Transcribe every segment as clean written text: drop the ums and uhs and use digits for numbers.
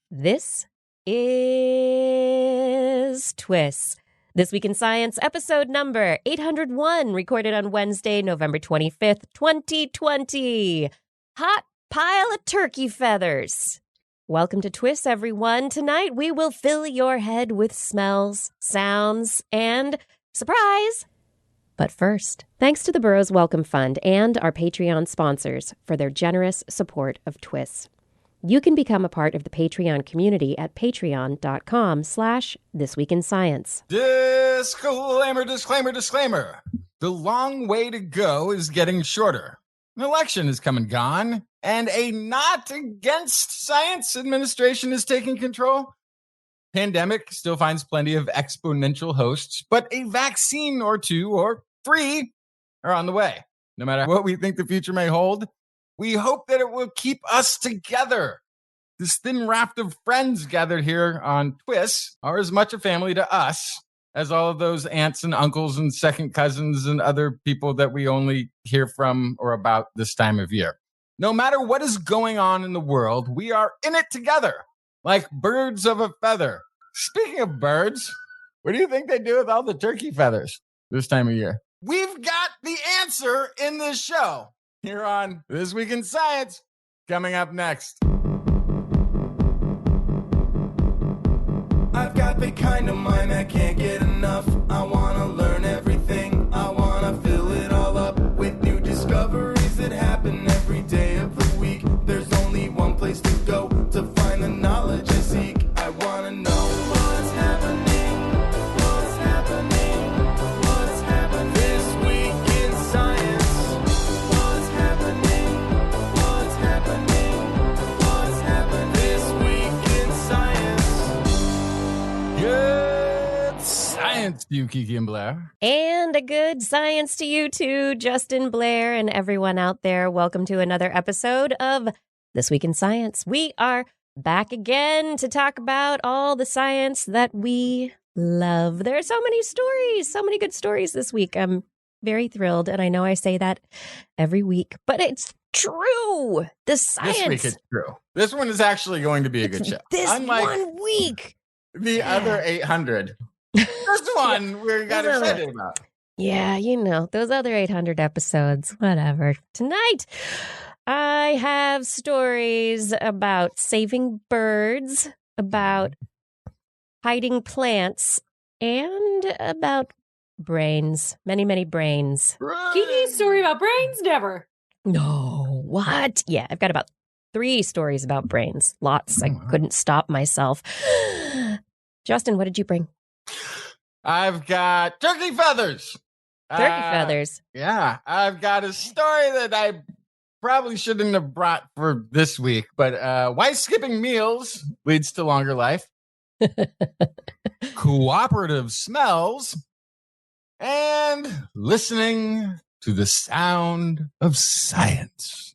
This is TWIS. This Week in Science, episode number 801, recorded on Wednesday, November 25th, 2020. Hot pile of turkey feathers. Welcome to TWIS, everyone. Tonight, we will fill your head with smells, sounds, and surprise. But first, thanks to the Burroughs Welcome Fund and our Patreon sponsors for their generous support of TWIS. You can become a part of the Patreon community at patreon.com/thisweekinscience. Disclaimer, disclaimer, disclaimer. The long way to go is getting shorter. An election is come and gone, and a not against science administration is taking control. Pandemic still finds plenty of exponential hosts, but a vaccine or two or three are on the way. No matter what we think the future may hold, we hope that it will keep us together. This thin raft of friends gathered here on TWIS are as much a family to us as all of those aunts and uncles and second cousins and other people that we only hear from or about this time of year. No matter what is going on in the world, we are in it together, like birds of a feather. Speaking of birds, what do you think they do with all the turkey feathers this time of year? We've got the answer in this show here on This Week in Science, coming up next. I've got the kind of mind I can't get enough. I want to learn everything. I want to fill it all up with new discoveries that happen every day of the week. There's only one place to go to find the knowledge I seek. I want to know what's happening, what's happening, what's happening this week in science. What's happening, what's happening, what's happening this week in science. Good science to you, Kiki and Blair. And a good science to you too, Justin, Blair, and everyone out there. Welcome to another episode of This Week in Science. We are back again to talk about all the science that we love. There are so many stories, so many good stories this week. I'm very thrilled, and I know I say that every week, but it's true. The science. This week it's true. This one is actually going to be a good show. This Unlike one week. the other 800. This one we got excited about. Yeah, you know, those other 800 episodes, whatever. Tonight, I have stories about saving birds, about hiding plants, and about brains. Many, many brains. Kiki's story about brains? Never. No, what? Yeah, I've got about 3 stories about brains. Lots. I couldn't stop myself. Justin, what did you bring? I've got turkey feathers. Turkey feathers. Yeah, I've got a story that I probably shouldn't have brought for this week, but why skipping meals leads to longer life, cooperative smells, and listening to the sound of science.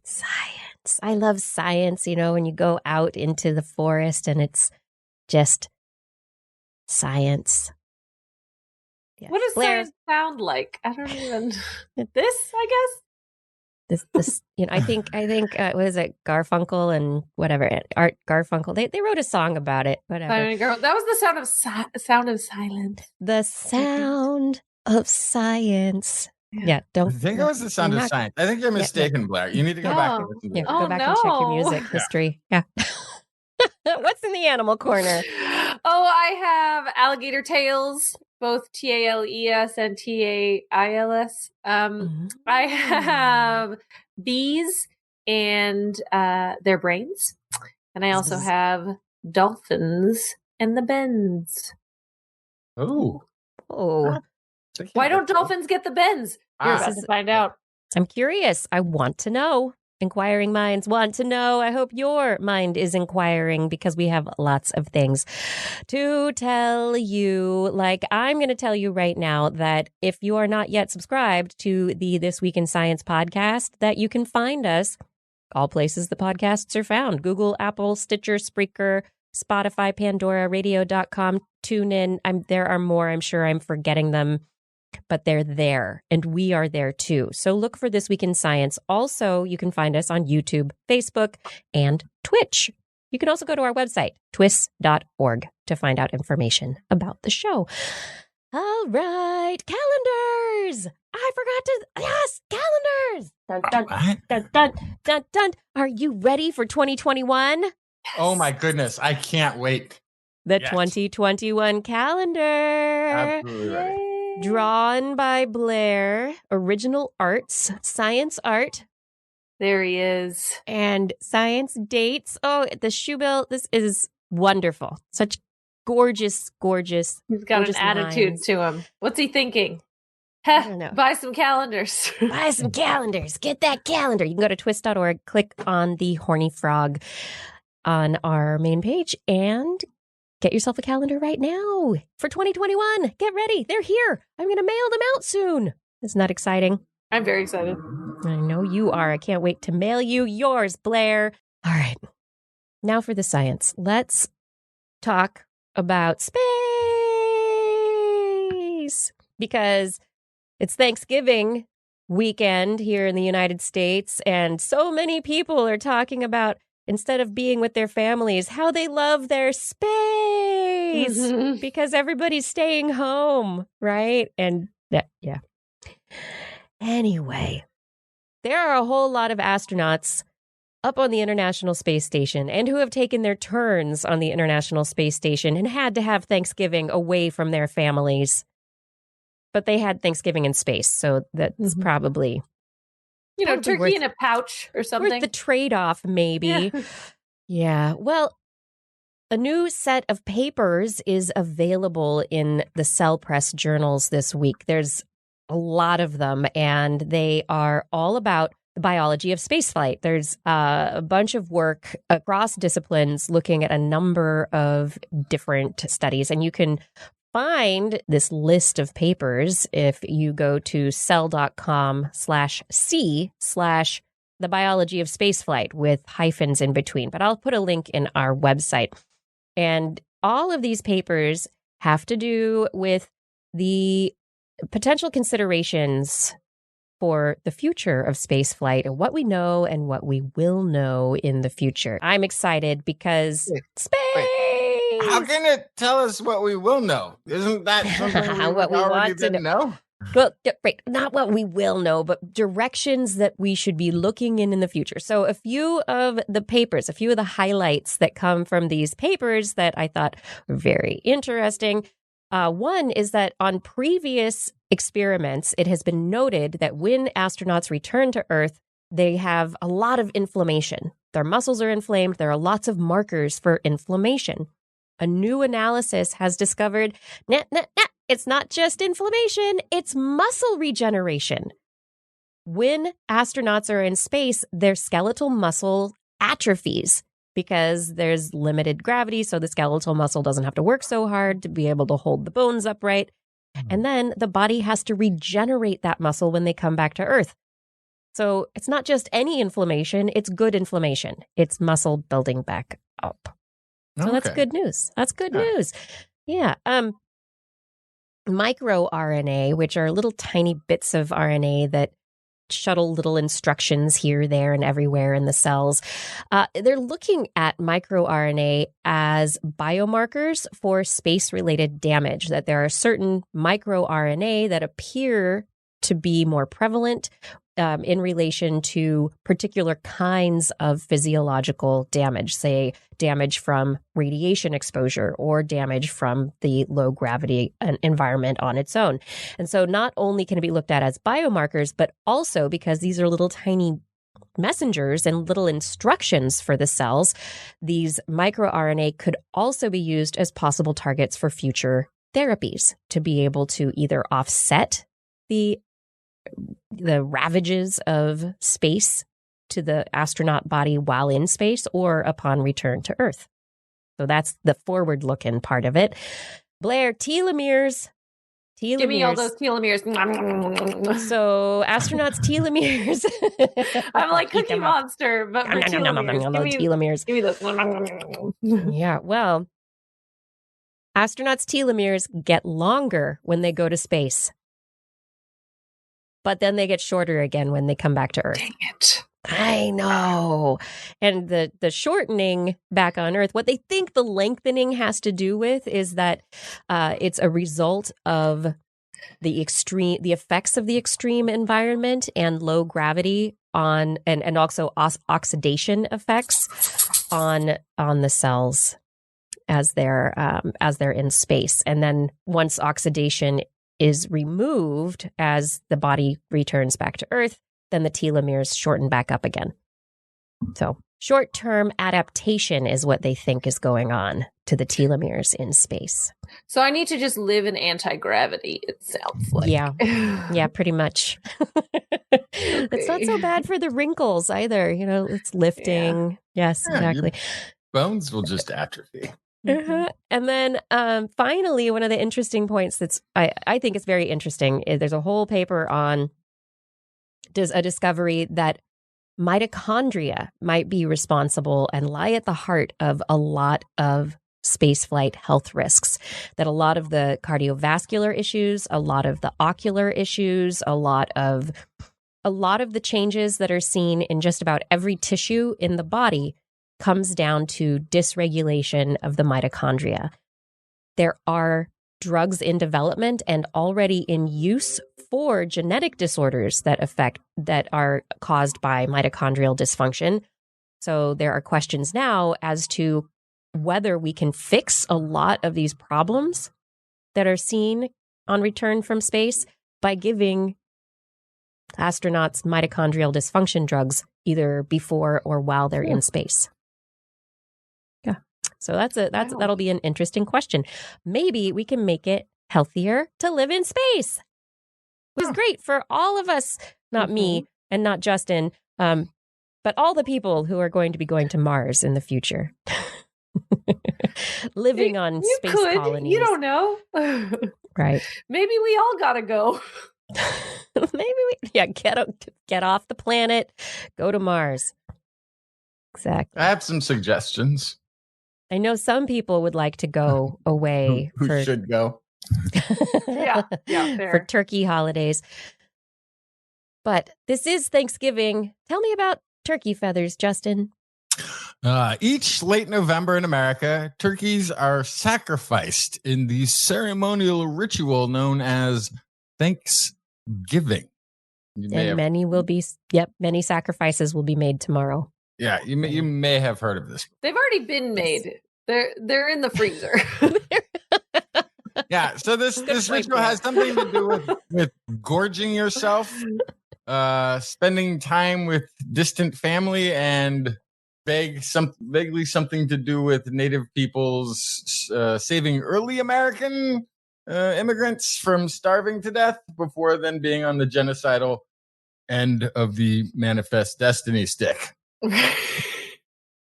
Science. I love science, you know, when you go out into the forest and it's just science. Yeah. What does Blair, science sound like? I don't even. This, I guess. this, you know, I think, what is it? Garfunkel and whatever, Art Garfunkel. They wrote a song about it. Whatever. Girl, that was the sound of silence. The sound of science. Yeah, I think it was the sound of science. I think you're mistaken, Blair. You need to go back and listen to it. Go back and check your music history. Yeah. What's in the animal corner? Oh, I have alligator tails, both TALES and TAILS. I have bees and their brains. And I also have dolphins and the bends. Oh. Why don't dolphins get the bends? You're about to find out. I'm curious. I want to know. Inquiring minds want to know. I hope your mind is inquiring because we have lots of things to tell you. Like, I'm going to tell you right now that if you are not yet subscribed to the This Week in Science podcast, that you can find us all places the podcasts are found. Google, Apple, Stitcher, Spreaker, Spotify, Pandora, Radio.com, TuneIn. There are more. I'm sure I'm forgetting them. But they're there, and we are there too. So look for This Week in Science. Also, you can find us on YouTube, Facebook, and Twitch. You can also go to our website, TWIS.org, to find out information about the show. All right, calendars. I forgot to, yes, calendars. Dun, dun, dun, dun, dun, dun. Are you ready for 2021? Yes. Oh my goodness, I can't wait. The 2021 calendar. Absolutely ready. Drawn by Blair, original arts, science art. There he is. And science dates. Oh, the shoe bill. This is wonderful. Such gorgeous. He's got an attitude to him. What's he thinking? I don't know. Buy some calendars. Buy some calendars. Get that calendar. You can go to twist.org, click on the horny frog on our main page, and get yourself a calendar right now for 2021. Get ready. They're here. I'm going to mail them out soon. Isn't that exciting? I'm very excited. I know you are. I can't wait to mail you yours, Blair. All right. Now for the science. Let's talk about space. Because it's Thanksgiving weekend here in the United States, and so many people are talking about, instead of being with their families, how they love their space because everybody's staying home, right? And yeah. Anyway, there are a whole lot of astronauts up on the International Space Station and who have taken their turns on the International Space Station and had to have Thanksgiving away from their families. But they had Thanksgiving in space, so that's probably... turkey in a pouch or something. Worth the trade-off, maybe. Yeah. Well, a new set of papers is available in the Cell Press journals this week. There's a lot of them, and they are all about the biology of spaceflight. There's a bunch of work across disciplines looking at a number of different studies, and you can find this list of papers if you go to cell.com/c/the biology of spaceflight with hyphens in between. But I'll put a link in our website. And all of these papers have to do with the potential considerations for the future of spaceflight and what we know and what we will know in the future. I'm excited because space! How can it tell us what we will know? Isn't that something what we already want to know? Well, right, not what we will know, but directions that we should be looking in the future. So a few of the papers, a few of the highlights that come from these papers that I thought were very interesting. One is that on previous experiments, it has been noted that when astronauts return to Earth, they have a lot of inflammation. Their muscles are inflamed. There are lots of markers for inflammation. A new analysis has discovered, it's not just inflammation, it's muscle regeneration. When astronauts are in space, their skeletal muscle atrophies because there's limited gravity, so the skeletal muscle doesn't have to work so hard to be able to hold the bones upright. And then the body has to regenerate that muscle when they come back to Earth. So it's not just any inflammation, it's good inflammation. It's muscle building back up. So that's good news. That's good news. Yeah. MicroRNA, which are little tiny bits of RNA that shuttle little instructions here, there, and everywhere in the cells. They're looking at microRNA as biomarkers for space-related damage, that there are certain microRNA that appear to be more prevalent in relation to particular kinds of physiological damage, say damage from radiation exposure or damage from the low gravity environment on its own. And so not only can it be looked at as biomarkers, but also because these are little tiny messengers and little instructions for the cells, these microRNA could also be used as possible targets for future therapies to be able to either offset the ravages of space to the astronaut body while in space or upon return to Earth. So that's the forward-looking part of it. Blair, telomeres. Give me all those telomeres. So astronauts' telomeres. I'm like Cookie Monster, but for telomeres. Give me those. Yeah, well, astronauts' telomeres get longer when they go to space. But then they get shorter again when they come back to Earth. Dang it. I know. And the shortening back on Earth, what they think the lengthening has to do with is that it's a result of the effects of the extreme environment and low gravity on, and also oxidation effects on the cells as they're in space. And then once oxidation is removed, as the body returns back to Earth, then the telomeres shorten back up again. So short-term adaptation is what they think is going on to the telomeres in space. So I need to just live in anti-gravity, it sounds like. Yeah, pretty much. Okay. It's not so bad for the wrinkles either. It's lifting. Yeah. Yes, exactly. Bones will just atrophy. Uh-huh. And then finally, one of the interesting points that's I think is very interesting is there's a whole paper on a discovery that mitochondria might be responsible and lie at the heart of a lot of spaceflight health risks, that a lot of the cardiovascular issues, a lot of the ocular issues, a lot of the changes that are seen in just about every tissue in the body comes down to dysregulation of the mitochondria. There are drugs in development and already in use for genetic disorders that are caused by mitochondrial dysfunction. So there are questions now as to whether we can fix a lot of these problems that are seen on return from space by giving astronauts mitochondrial dysfunction drugs either before or while they're in space. Yeah. So that'll be an interesting question. Maybe we can make it healthier to live in space. Which is great for all of us, not me and not Justin, but all the people who are going to be going to Mars in the future. Living on space colonies. You don't know. Right. Maybe we all gotta go. Get off the planet, go to Mars. Exactly. I have some suggestions. I know some people would like to go away. Who should go? Yeah, fair. For turkey holidays. But this is Thanksgiving. Tell me about turkey feathers, Justin. Each late November in America, turkeys are sacrificed in the ceremonial ritual known as Thanksgiving. Many sacrifices will be made tomorrow. Yeah, you may have heard of this. They've already been made. They're in the freezer. Yeah, so this ritual has something to do with gorging yourself, spending time with distant family, and vaguely something to do with Native peoples saving early American immigrants from starving to death before then being on the genocidal end of the manifest destiny stick.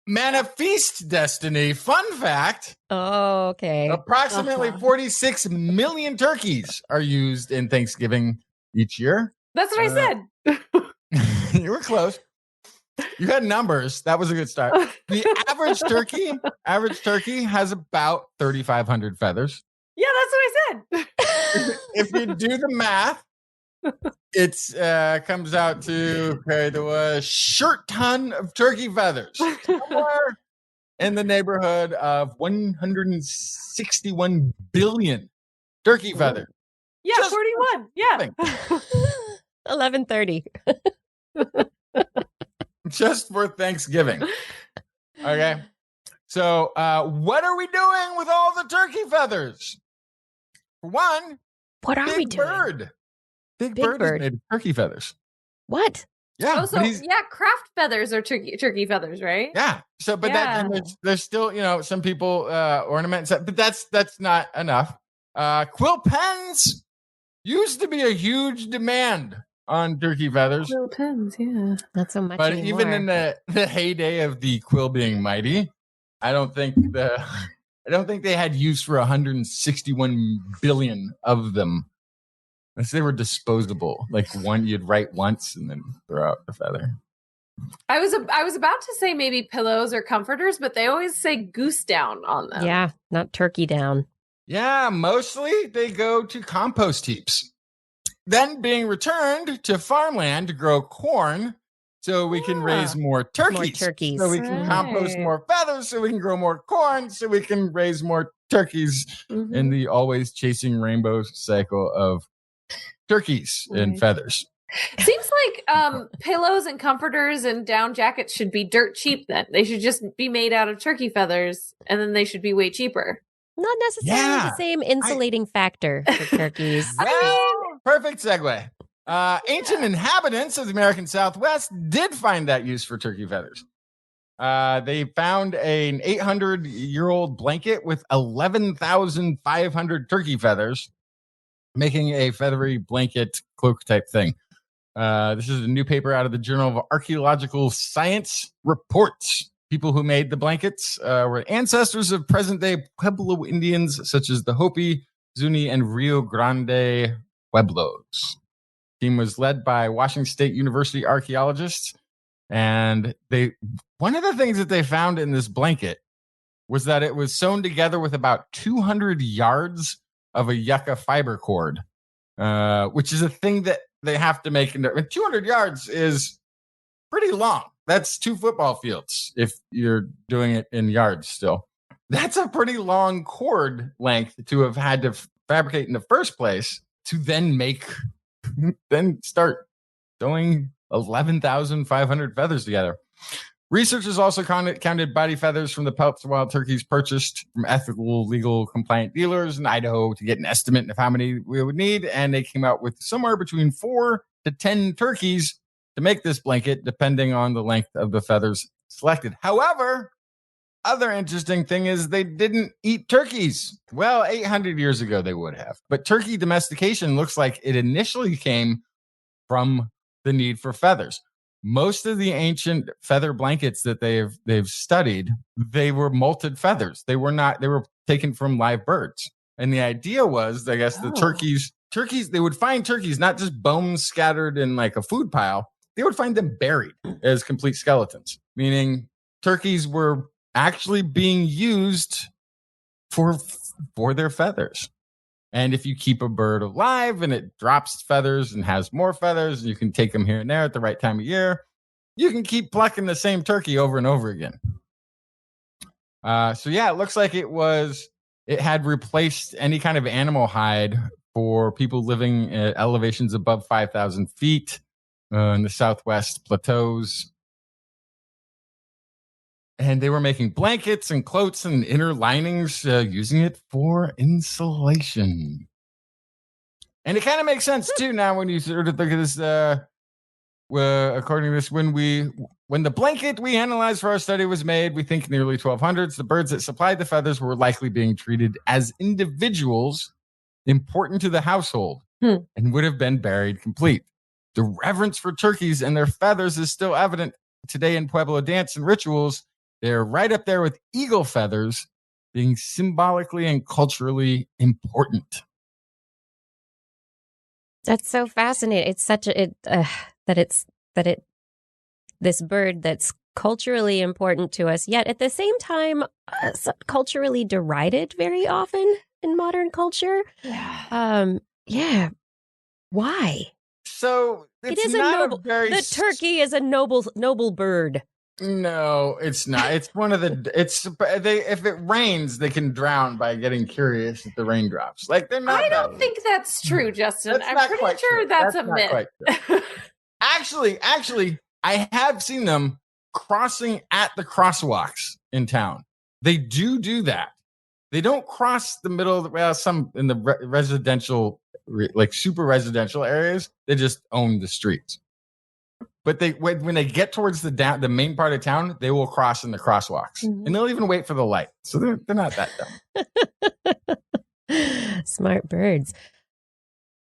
Manifest destiny. Fun fact. Oh, okay. Approximately 46 million turkeys are used in Thanksgiving each year. That's what I said. You were close. You had numbers. That was a good start. The average turkey has about 3,500 feathers. Yeah, that's what I said. If you do the math, it comes out to a short ton of turkey feathers. Somewhere in the neighborhood of 161 billion turkey feathers. Yeah, just 41. Yeah. 11:30. Just for Thanksgiving. Okay. So what are we doing with all the turkey feathers? For one, what are we doing? Big Bird is made of turkey feathers. What? Yeah. Craft feathers are turkey feathers, right? Yeah. So, but there's still, some people ornament, but that's not enough. Quill pens used to be a huge demand on turkey feathers. Quill pens, yeah. Not so much But anymore. even in the heyday of the quill being mighty, I don't think they had use for 161 billion of them. Unless they were disposable, like one you'd write once and then throw out the feather. I was about to say maybe pillows or comforters, but they always say goose down on them. Yeah, not turkey down. Yeah, mostly they go to compost heaps, then being returned to farmland to grow corn so we can raise more turkeys. More turkeys. So we can compost more feathers, so we can grow more corn, so we can raise more turkeys in the always chasing rainbow cycle of turkeys and feathers. Seems like pillows and comforters and down jackets should be dirt cheap then. They should just be made out of turkey feathers, and then they should be way cheaper. Not necessarily the same insulating factor for turkeys. Well, perfect segue. Ancient inhabitants of the American Southwest did find that use for turkey feathers. They found an 800-year-old blanket with 11,500 turkey feathers, making a feathery blanket cloak type thing. This is a new paper out of the Journal of Archaeological Science Reports. People who made the blankets were ancestors of present-day Pueblo Indians, such as the Hopi, Zuni, and Rio Grande Pueblos. Team was led by Washington State University archaeologists, and one of the things that they found in this blanket was that it was sewn together with about 200 yards of a yucca fiber cord, which is a thing that they have to make. 200 yards is pretty long. That's 2 football fields if you're doing it in yards still. That's a pretty long cord length to have had to fabricate in the first place to then start sewing 11,500 feathers together. Researchers also counted body feathers from the pelts of wild turkeys purchased from ethical, legal, compliant dealers in Idaho to get an estimate of how many we would need, and they came out with somewhere between 4 to 10 turkeys to make this blanket, depending on the length of the feathers selected. However, other interesting thing is they didn't eat turkeys. Well, 800 years ago they would have. But turkey domestication looks like it initially came from the need for feathers. Most of the ancient feather blankets that they've studied, they were molted feathers. They were taken from live birds. And the idea was, I guess, the turkeys, they would find turkeys, not just bones scattered in like a food pile. They would find them buried as complete skeletons, meaning turkeys were actually being used for their feathers. And if you keep a bird alive and it drops feathers and has more feathers, and you can take them here and there at the right time of year, you can keep plucking the same turkey over and over again. It looks like it had replaced any kind of animal hide for people living at elevations above 5,000 feet in the Southwest plateaus. And they were making blankets and coats and inner linings, using it for insulation. And it kind of makes sense, too, now when you sort of look at this, according to this, when the blanket we analyzed for our study was made, we think in the early 1200s, the birds that supplied the feathers were likely being treated as individuals important to the household and would have been buried complete. The reverence for turkeys and their feathers is still evident today in Pueblo dance and rituals. They're right up there with eagle feathers being symbolically and culturally important. That's so fascinating. It's such this bird that's culturally important to us, yet at the same time culturally derided very often in modern culture. Why? So it is the turkey is a noble bird. No, it's not. It's one of if it rains, they can drown by getting curious at the raindrops. Like they're not. I don't think that's true, Justin. I'm pretty sure that's a myth. Actually, I have seen them crossing at the crosswalks in town. They do that. They don't cross the middle. Some in the residential, like super residential areas, they just own the streets. But when they get towards the main part of town, they will cross in the crosswalks, and they'll even wait for the light. So they're not that dumb. Smart birds.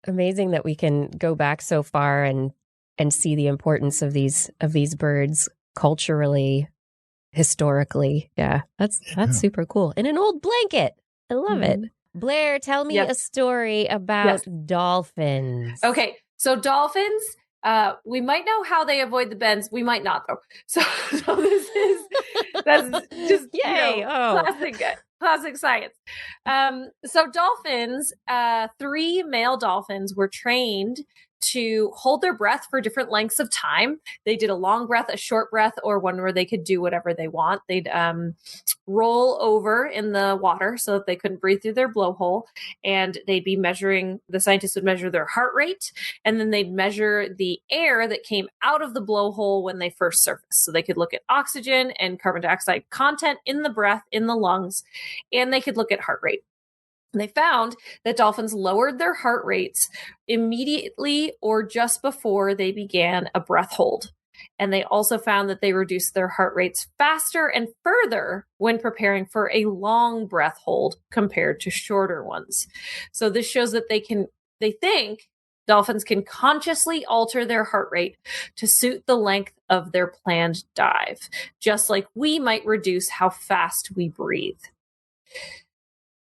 Amazing that we can go back so far and see the importance of these birds culturally, historically. Yeah, that's super cool. And an old blanket. I love it. Blair, tell me a story about dolphins. Okay, so dolphins. We might know how they avoid the bends. We might not, though. So that's just yay! Classic science. So dolphins, 3 male dolphins were trained to hold their breath for different lengths of time. They did a long breath, a short breath, or one where they could do whatever they want. They'd roll over in the water so that they couldn't breathe through their blowhole. And they'd be measuring, the scientists would measure their heart rate, and then they'd measure the air that came out of the blowhole when they first surfaced. So they could look at oxygen and carbon dioxide content in the breath, in the lungs, and they could look at heart rate. And they found that dolphins lowered their heart rates immediately or just before they began a breath hold. And they also found that they reduced their heart rates faster and further when preparing for a long breath hold compared to shorter ones. So this shows that they think dolphins can consciously alter their heart rate to suit the length of their planned dive, just like we might reduce how fast we breathe.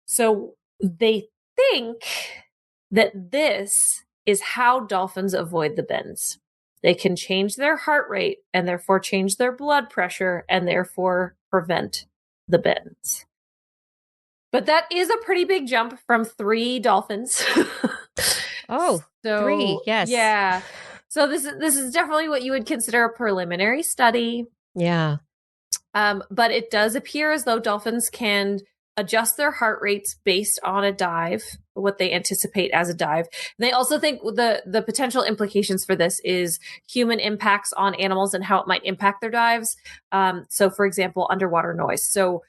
So they think that this is how dolphins avoid the bends. They can change their heart rate and therefore change their blood pressure and therefore prevent the bends. But that is a pretty big jump from 3 dolphins. Oh, so, 3, yes. Yeah. So this is definitely what you would consider a preliminary study. Yeah. But it does appear as though dolphins can adjust their heart rates based on a dive, what they anticipate as a dive. And they also think the potential implications for this is human impacts on animals and how it might impact their dives. So, for example, underwater noise. So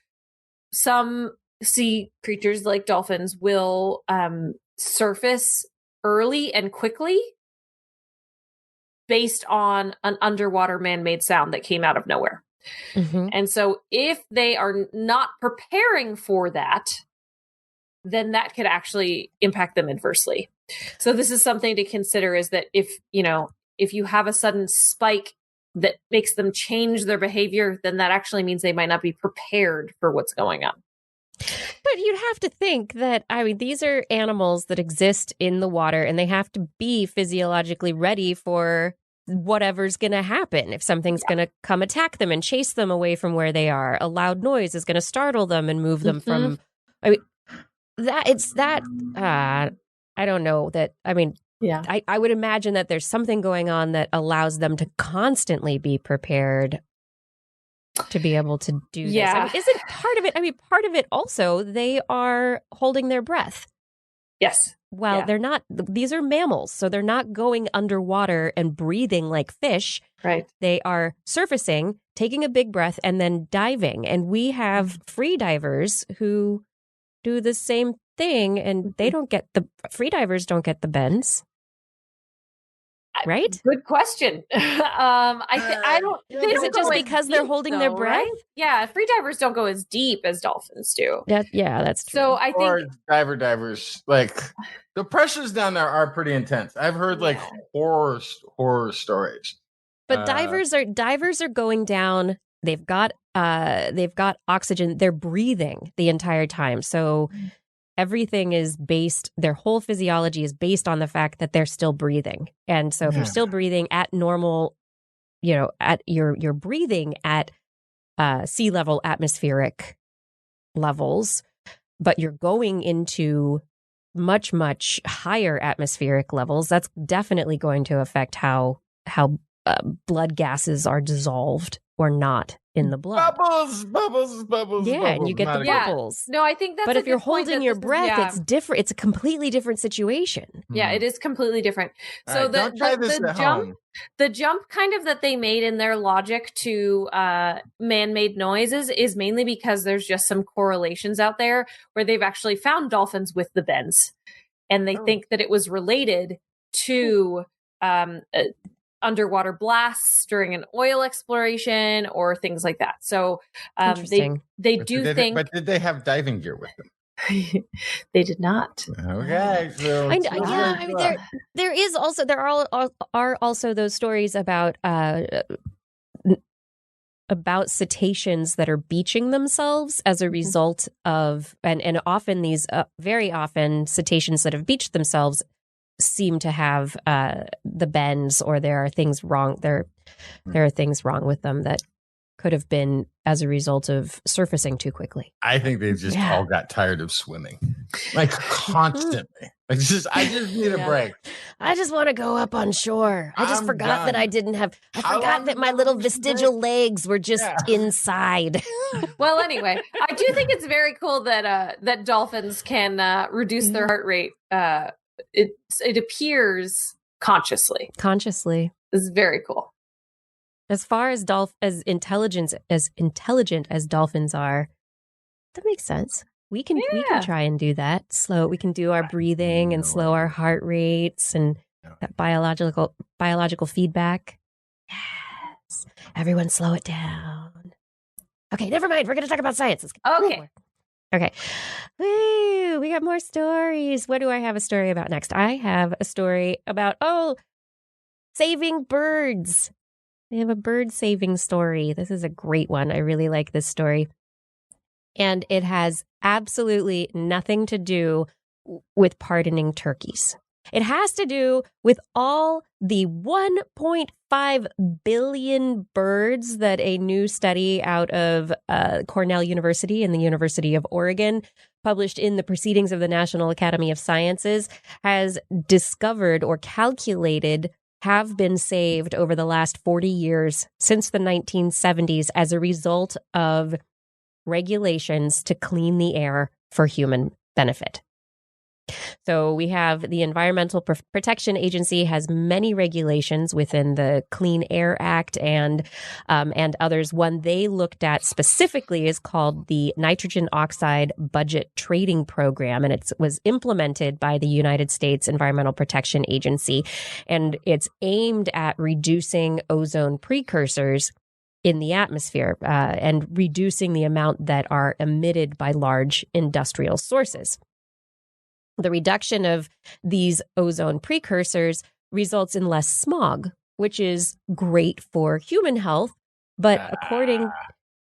some sea creatures like dolphins will surface early and quickly based on an underwater man-made sound that came out of nowhere. Mm-hmm. And so if they are not preparing for that, then that could actually impact them adversely. So this is something to consider, is that if you have a sudden spike that makes them change their behavior, then that actually means they might not be prepared for what's going on. But you'd have to think that, these are animals that exist in the water, and they have to be physiologically ready for whatever's going to happen. If something's going to come attack them and chase them away from where they are, a loud noise is going to startle them and move them from. I don't know that. I would imagine that there's something going on that allows them to constantly be prepared to be able to do this. Isn't part of it? Part of it also, they are holding their breath. Yes. Well, they're not, these are mammals, so they're not going underwater and breathing like fish. Right. They are surfacing, taking a big breath, and then diving. And we have free divers who do the same thing, and they don't get free divers don't get the bends. Right? Good question. I don't. Is it just because they're holding their breath? Right? Yeah, free divers don't go as deep as dolphins do. That's true. So I think divers, like, the pressures down there are pretty intense. I've heard like horror stories. But divers are going down. They've got oxygen. They're breathing the entire time. So everything is based, their whole physiology is based on the fact that they're still breathing. And so if you're still breathing at normal, you're breathing at sea level atmospheric levels, but you're going into much, much higher atmospheric levels, that's definitely going to affect how blood gases are dissolved or not in the blood. Bubbles. Yeah, and you get the bubbles. No, I think that's. But if you're holding your breath, it's different. It's a completely different situation. Yeah, it is completely different. So the jump kind of that they made in their logic to man-made noises is mainly because there's just some correlations out there where they've actually found dolphins with the bends, and they think that it was related to underwater blasts during an oil exploration or things like that. So they do think. But did they have diving gear with them? They did not. Okay, so there are also those stories about cetaceans that are beaching themselves as a result of, and often these very often cetaceans that have beached themselves seem to have the bends, or there are things wrong. There are things wrong with them that could have been as a result of surfacing too quickly. I think they just all got tired of swimming, like constantly. I just need a break. I just want to go up on shore. I just forgot that I didn't have. I forgot that my little vestigial legs were just inside. Well, anyway, I do think it's very cool that that dolphins can reduce their heart rate. It appears consciously. Consciously, it's very cool. As far as intelligent as dolphins are, that makes sense. We can try and do that. We can do our breathing and slow our heart rates and that biological feedback. Yes. Everyone slow it down. Okay, never mind. We're going to talk about science. Okay. Woo, we got more stories. What do I have a story about next? I have a story about, saving birds. I have a bird saving story. This is a great one. I really like this story. And it has absolutely nothing to do with pardoning turkeys. It has to do with all the 1.5 billion birds that a new study out of Cornell University and the University of Oregon, published in the Proceedings of the National Academy of Sciences, has discovered or calculated have been saved over the last 40 years since the 1970s as a result of regulations to clean the air for human benefit. So we have the Environmental Protection Agency has many regulations within the Clean Air Act and others. One they looked at specifically is called the Nitrogen Oxide Budget Trading Program, and it was implemented by the United States Environmental Protection Agency, and it's aimed at reducing ozone precursors in the atmosphere and reducing the amount that are emitted by large industrial sources. The reduction of these ozone precursors results in less smog, which is great for human health. But according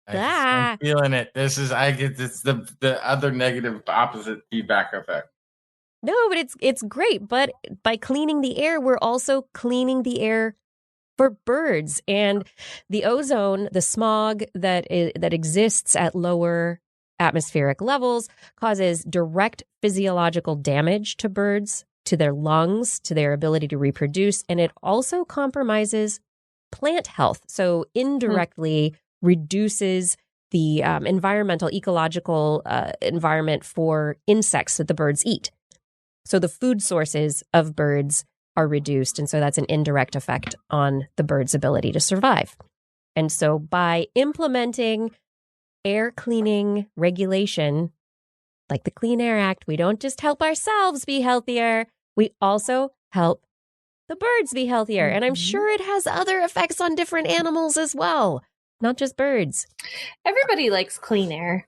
I'm feeling it. I get the other negative opposite feedback effect. No, but it's great. But by cleaning the air, we're also cleaning the air for birds. And the ozone, the smog that exists at lower atmospheric levels causes direct physiological damage to birds, to their lungs, to their ability to reproduce, and it also compromises plant health. So indirectly reduces the environmental, ecological environment for insects that the birds eat. So the food sources of birds are reduced, and so that's an indirect effect on the bird's ability to survive. And so by implementing air cleaning regulation, like the Clean Air Act, we don't just help ourselves be healthier, we also help the birds be healthier. And I'm sure it has other effects on different animals as well, not just birds. Everybody likes clean air.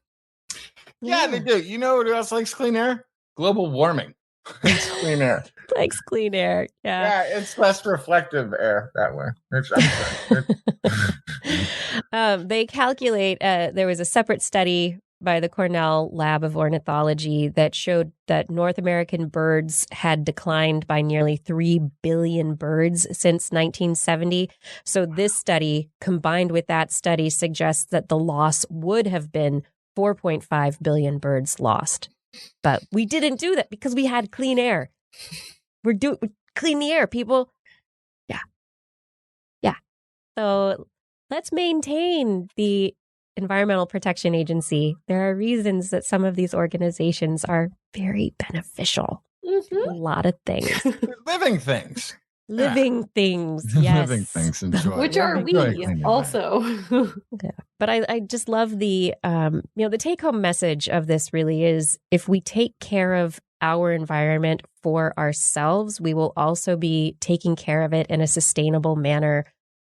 Yeah, they do. You know who else likes clean air? Global warming. It's clean air. Likes clean air. Yeah, it's less reflective air that way. They calculate, there was a separate study by the Cornell Lab of Ornithology that showed that North American birds had declined by nearly 3 billion birds since 1970. So this study, combined with that study, suggests that the loss would have been 4.5 billion birds lost. But we didn't do that because we had clean air. We clean the air, people. Yeah. So let's maintain the Environmental Protection Agency. There are reasons that some of these organizations are very beneficial. A lot of things. Living things. Living things, yes. Living things, enjoy. Which are we also. Yeah. But I just love the take-home message of this really is if we take care of our environment for ourselves, we will also be taking care of it in a sustainable manner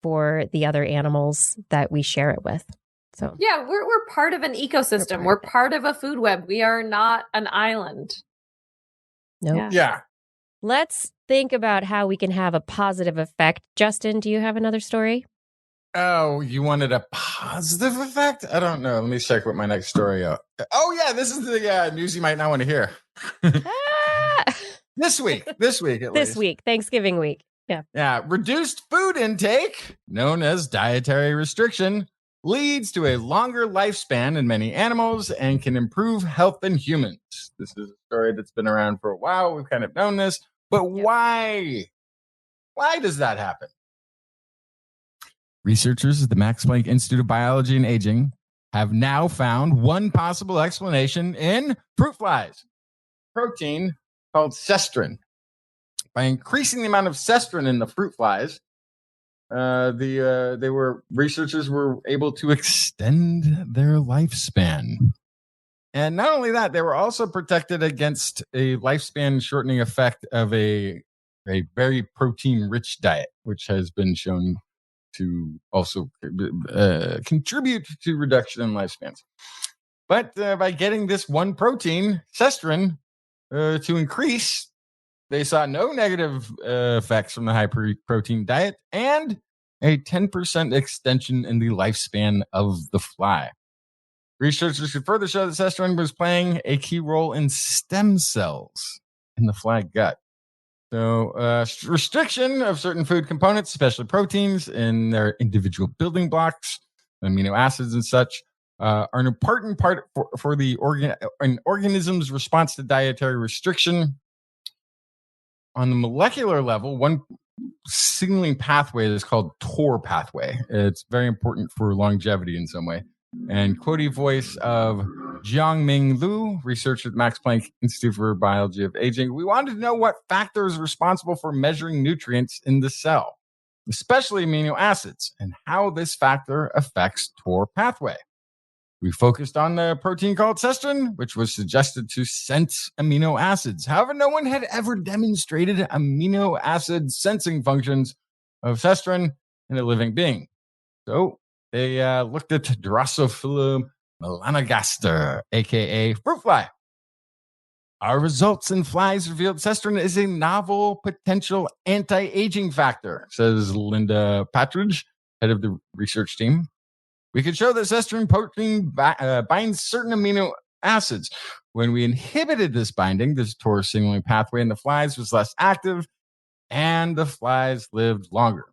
for the other animals that we share it with. So yeah, we're part of an ecosystem. We're part of a food web. We are not an island. Nope. Yeah. Let's think about how we can have a positive effect. Justin, do you have another story? Oh, you wanted a positive effect? I don't know. Let me check what my next story is. Oh, yeah. This is the news you might not want to hear. This week, at least. This week, Thanksgiving week. Yeah. Yeah. Reduced food intake, known as dietary restriction, leads to a longer lifespan in many animals and can improve health in humans. This is a story that's been around for a while. We've kind of known this, but why? Why does that happen? Researchers at the Max Planck Institute of Biology and Aging have now found one possible explanation in fruit flies, protein called cestrin. By increasing the amount of cestrin in the fruit flies, researchers were able to extend their lifespan. And not only that, they were also protected against a lifespan shortening effect of a very protein-rich diet, which has been shown to also contribute to reduction in lifespans. But by getting this one protein, cestrin, to increase, they saw no negative effects from the high protein diet and a 10% extension in the lifespan of the fly. Researchers could further show that cestrin was playing a key role in stem cells in the fly gut. So restriction of certain food components, especially proteins, in their individual building blocks, amino acids and such, are an important part for an organism's response to dietary restriction. On the molecular level, one signaling pathway is called TOR pathway. It's very important for longevity in some way. And quotey voice of Jiangming Liu, researcher at the Max Planck Institute for Biology of Aging, we wanted to know what factor is responsible for measuring nutrients in the cell, especially amino acids, and how this factor affects TOR pathway. We focused on the protein called cestrin, which was suggested to sense amino acids. However, no one had ever demonstrated amino acid sensing functions of cestrin in a living being. So they looked at Drosophila melanogaster, aka fruit fly. Our results in flies revealed cestrin is a novel potential anti-aging factor, says Linda Patridge, head of the research team. We could show that cestrin protein binds certain amino acids. When we inhibited this binding, this TOR signaling pathway in the flies was less active, and the flies lived longer.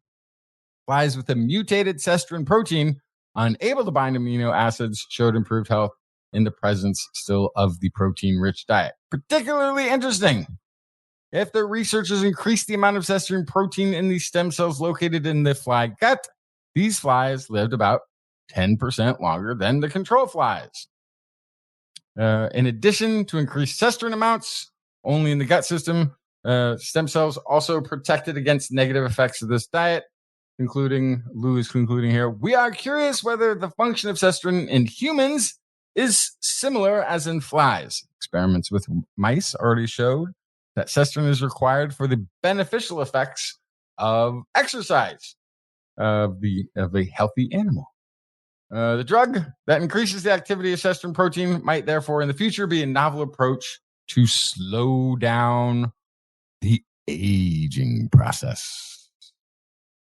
Flies with a mutated cestrin protein, unable to bind amino acids, showed improved health in the presence still of the protein-rich diet. Particularly interesting. If the researchers increased the amount of cestrin protein in these stem cells located in the fly gut, these flies lived about 10% longer than the control flies. In addition to increased cestrin amounts only in the gut system, stem cells also protected against negative effects of this diet. Lou is concluding here, we are curious whether the function of cestrin in humans is similar as in flies. Experiments with mice already showed that cestrin is required for the beneficial effects of exercise of a healthy animal. The drug that increases the activity of cestrin protein might therefore in the future be a novel approach to slow down the aging process.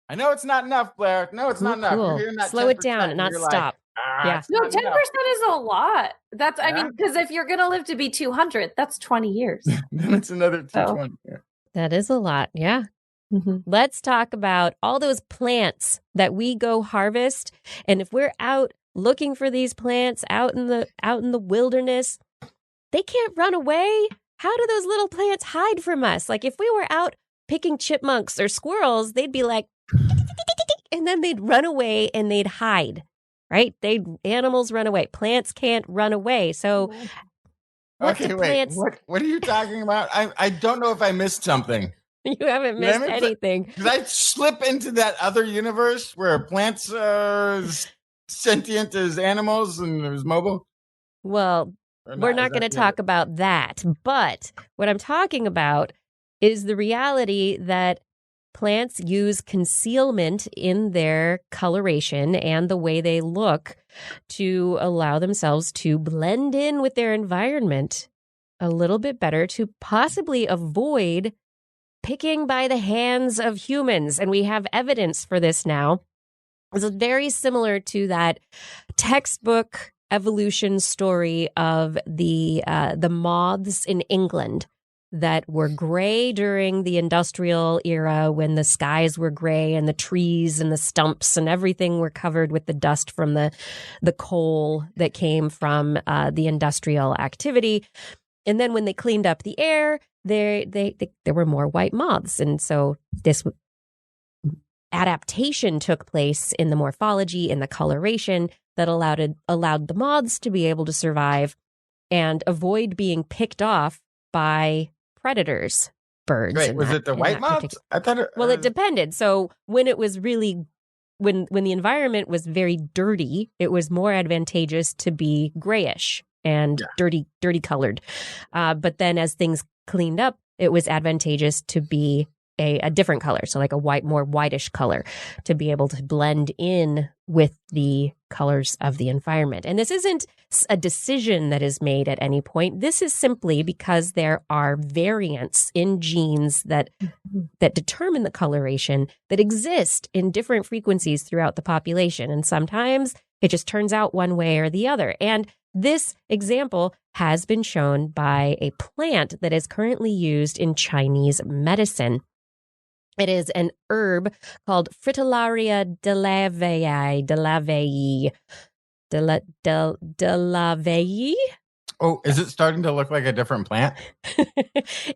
I know it's not enough, Blair. No, it's not enough. Cool. You're hearing that Slow it 10% down, not you're stop. Yeah. it's No, not 10% enough. is a lot. That's, I mean, because if you're going to live to be 200, that's 20 years. Then it's another 220. Yeah. That is a lot. Yeah. Mm-hmm. Let's talk about all those plants that we go harvest. And if we're out looking for these plants out in the wilderness, they can't run away. How do those little plants hide from us? Like if we were out picking chipmunks or squirrels, they'd be like, and then they'd run away and they'd hide, right? Animals run away. Plants can't run away. So Okay, wait. What are you talking about? I don't know if I missed something. You haven't missed anything. Did I slip into that other universe where plants are sentient as animals and there's mobile? Well, we're not going to talk about that. But what I'm talking about is the reality that plants use concealment in their coloration and the way they look to allow themselves to blend in with their environment a little bit better to possibly avoid picking by the hands of humans. And we have evidence for this now. It's very similar to that textbook evolution story of the moths in England that were gray during the industrial era when the skies were gray and the trees and the stumps and everything were covered with the dust from the coal that came from the industrial activity. And then when they cleaned up the air, there were more white moths. And so this adaptation took place in the morphology, in the coloration that allowed the moths to be able to survive and avoid being picked off by predators, birds. Wait, was it the white moths? I thought it. Well, it depended. So when it was really when the environment was very dirty, it was more advantageous to be grayish and dirty colored. But then as things cleaned up, it was advantageous to be a different color. So like a more whitish color to be able to blend in with the colors of the environment. And this isn't a decision that is made at any point. This is simply because there are variants in genes that determine the coloration that exist in different frequencies throughout the population. And sometimes it just turns out one way or the other. And this example has been shown by a plant that is currently used in Chinese medicine. It is an herb called Fritillaria delavei. Oh, is it starting to look like a different plant?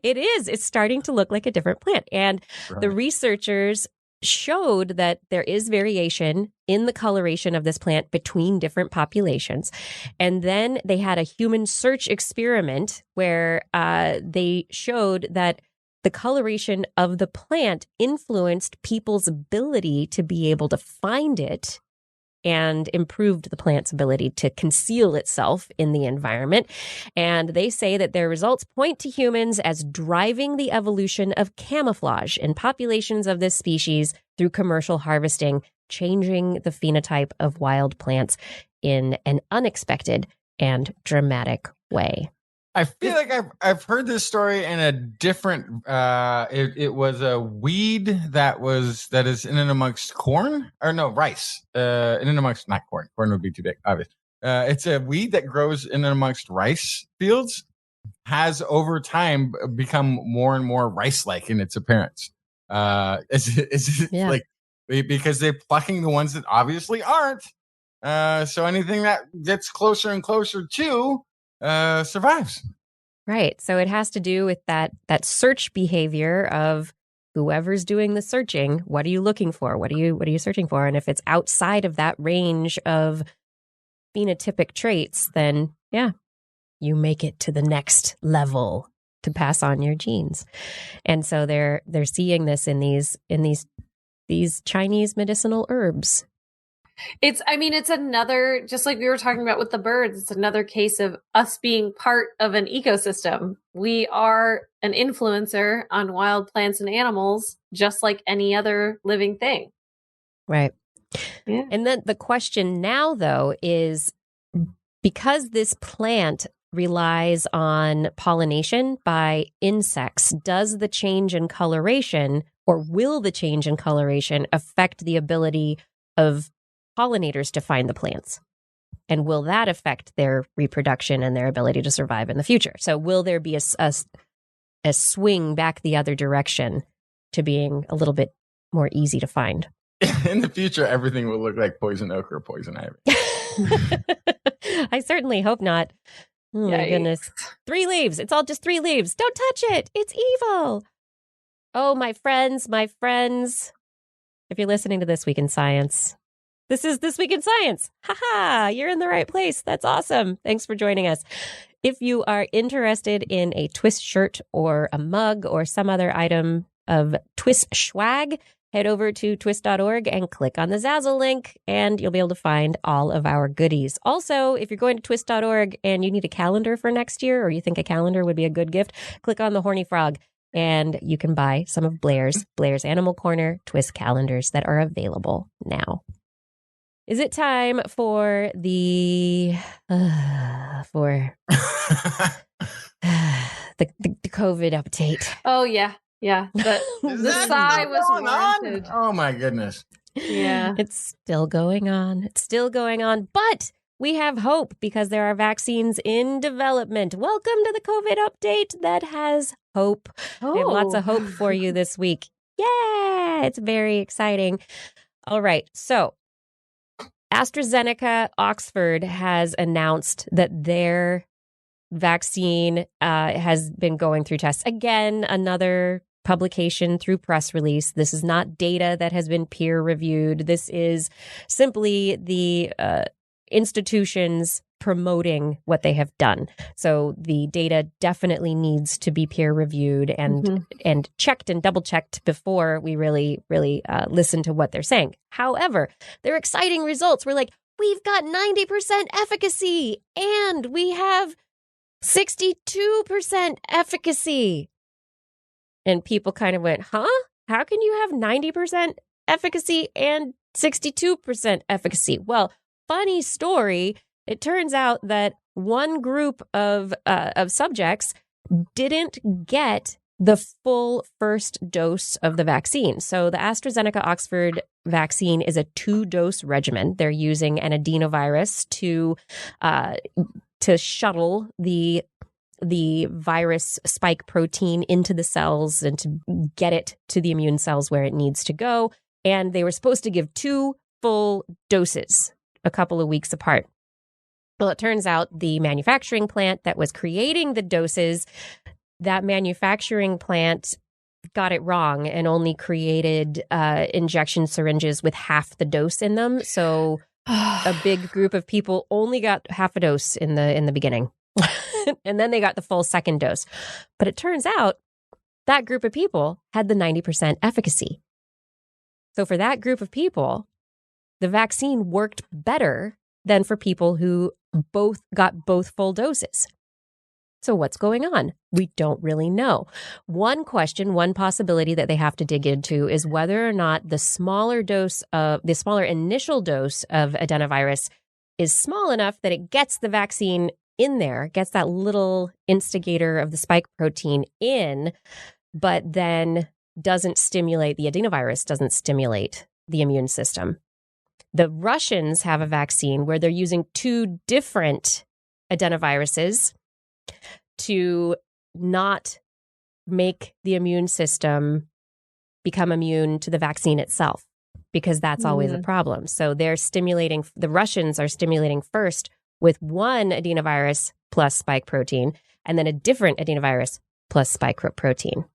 It is. It's starting to look like a different plant. And the researchers showed that there is variation in the coloration of this plant between different populations. And then they had a human search experiment where they showed that the coloration of the plant influenced people's ability to be able to find it and improved the plant's ability to conceal itself in the environment. And they say that their results point to humans as driving the evolution of camouflage in populations of this species through commercial harvesting, changing the phenotype of wild plants in an unexpected and dramatic way. I feel like I've heard this story in a different. It was a weed that is in and amongst corn rice. In and amongst not corn. Corn would be too big, obvious. It's a weed that grows in and amongst rice fields. Has over time become more and more rice-like in its appearance. Like because they're plucking the ones that obviously aren't. So anything that gets closer and closer to survives. Right. So it has to do with that search behavior of whoever's doing the searching. What are you looking for? What are you searching for? And if it's outside of that range of phenotypic traits, then you make it to the next level to pass on your genes. And so they're seeing this in these Chinese medicinal herbs. It's another, just like we were talking about with the birds, it's another case of us being part of an ecosystem. We are an influencer on wild plants and animals, just like any other living thing. Right. Yeah. And then the question now, though, is because this plant relies on pollination by insects, does the change in coloration, or will the change in coloration affect the ability of pollinators to find the plants? And will that affect their reproduction and their ability to survive in the future? So will there be a swing back the other direction to being a little bit more easy to find? In the future, everything will look like poison oak or poison ivy. I certainly hope not. Oh my goodness. 3 leaves. It's all just 3 leaves. Don't touch it. It's evil. Oh, my friends. If you're listening to This Week in Science, this is This Week in Science. Haha, you're in the right place. That's awesome. Thanks for joining us. If you are interested in a TWIS shirt or a mug or some other item of TWIS swag, head over to twis.org and click on the Zazzle link, and you'll be able to find all of our goodies. Also, if you're going to twis.org and you need a calendar for next year, or you think a calendar would be a good gift, click on the Horny Frog, and you can buy some of Blair's Animal Corner TWIS calendars that are available now. Is it time for the COVID update? Oh yeah. The sigh was warranted. Oh my goodness. Yeah. It's still going on. But we have hope because there are vaccines in development. Welcome to the COVID update that has hope. We have lots of hope for you this week. Yeah, it's very exciting. All right, so AstraZeneca Oxford has announced that their vaccine has been going through tests. Again, another publication through press release. This is not data that has been peer reviewed. This is simply the institutions promoting what they have done. So the data definitely needs to be peer reviewed and checked and double checked before we really listen to what they're saying. However, they're exciting results. We're like, we've got 90% efficacy and we have 62% efficacy. And people kind of went, huh? How can you have 90% efficacy and 62% efficacy? Well, funny story. It turns out that one group of subjects didn't get the full first dose of the vaccine. So the AstraZeneca Oxford vaccine is a 2-dose regimen. They're using an adenovirus to shuttle the virus spike protein into the cells and to get it to the immune cells where it needs to go. And they were supposed to give 2 full doses a couple of weeks apart. Well, it turns out the manufacturing plant that was creating the doses, that manufacturing plant got it wrong and only created injection syringes with half the dose in them. So a big group of people only got half a dose in the beginning. And then they got the full second dose. But it turns out that group of people had the 90% efficacy. So for that group of people, the vaccine worked better than for people who got both full doses. So what's going on? We don't really know. One possibility that they have to dig into is whether or not the smaller initial dose of adenovirus is small enough that it gets the vaccine in there, gets that little instigator of the spike protein in, but then the adenovirus doesn't stimulate the immune system. The Russians have a vaccine where they're using 2 different adenoviruses to not make the immune system become immune to the vaccine itself, because that's always a problem. So the Russians are stimulating first with one adenovirus plus spike protein, and then a different adenovirus plus spike protein.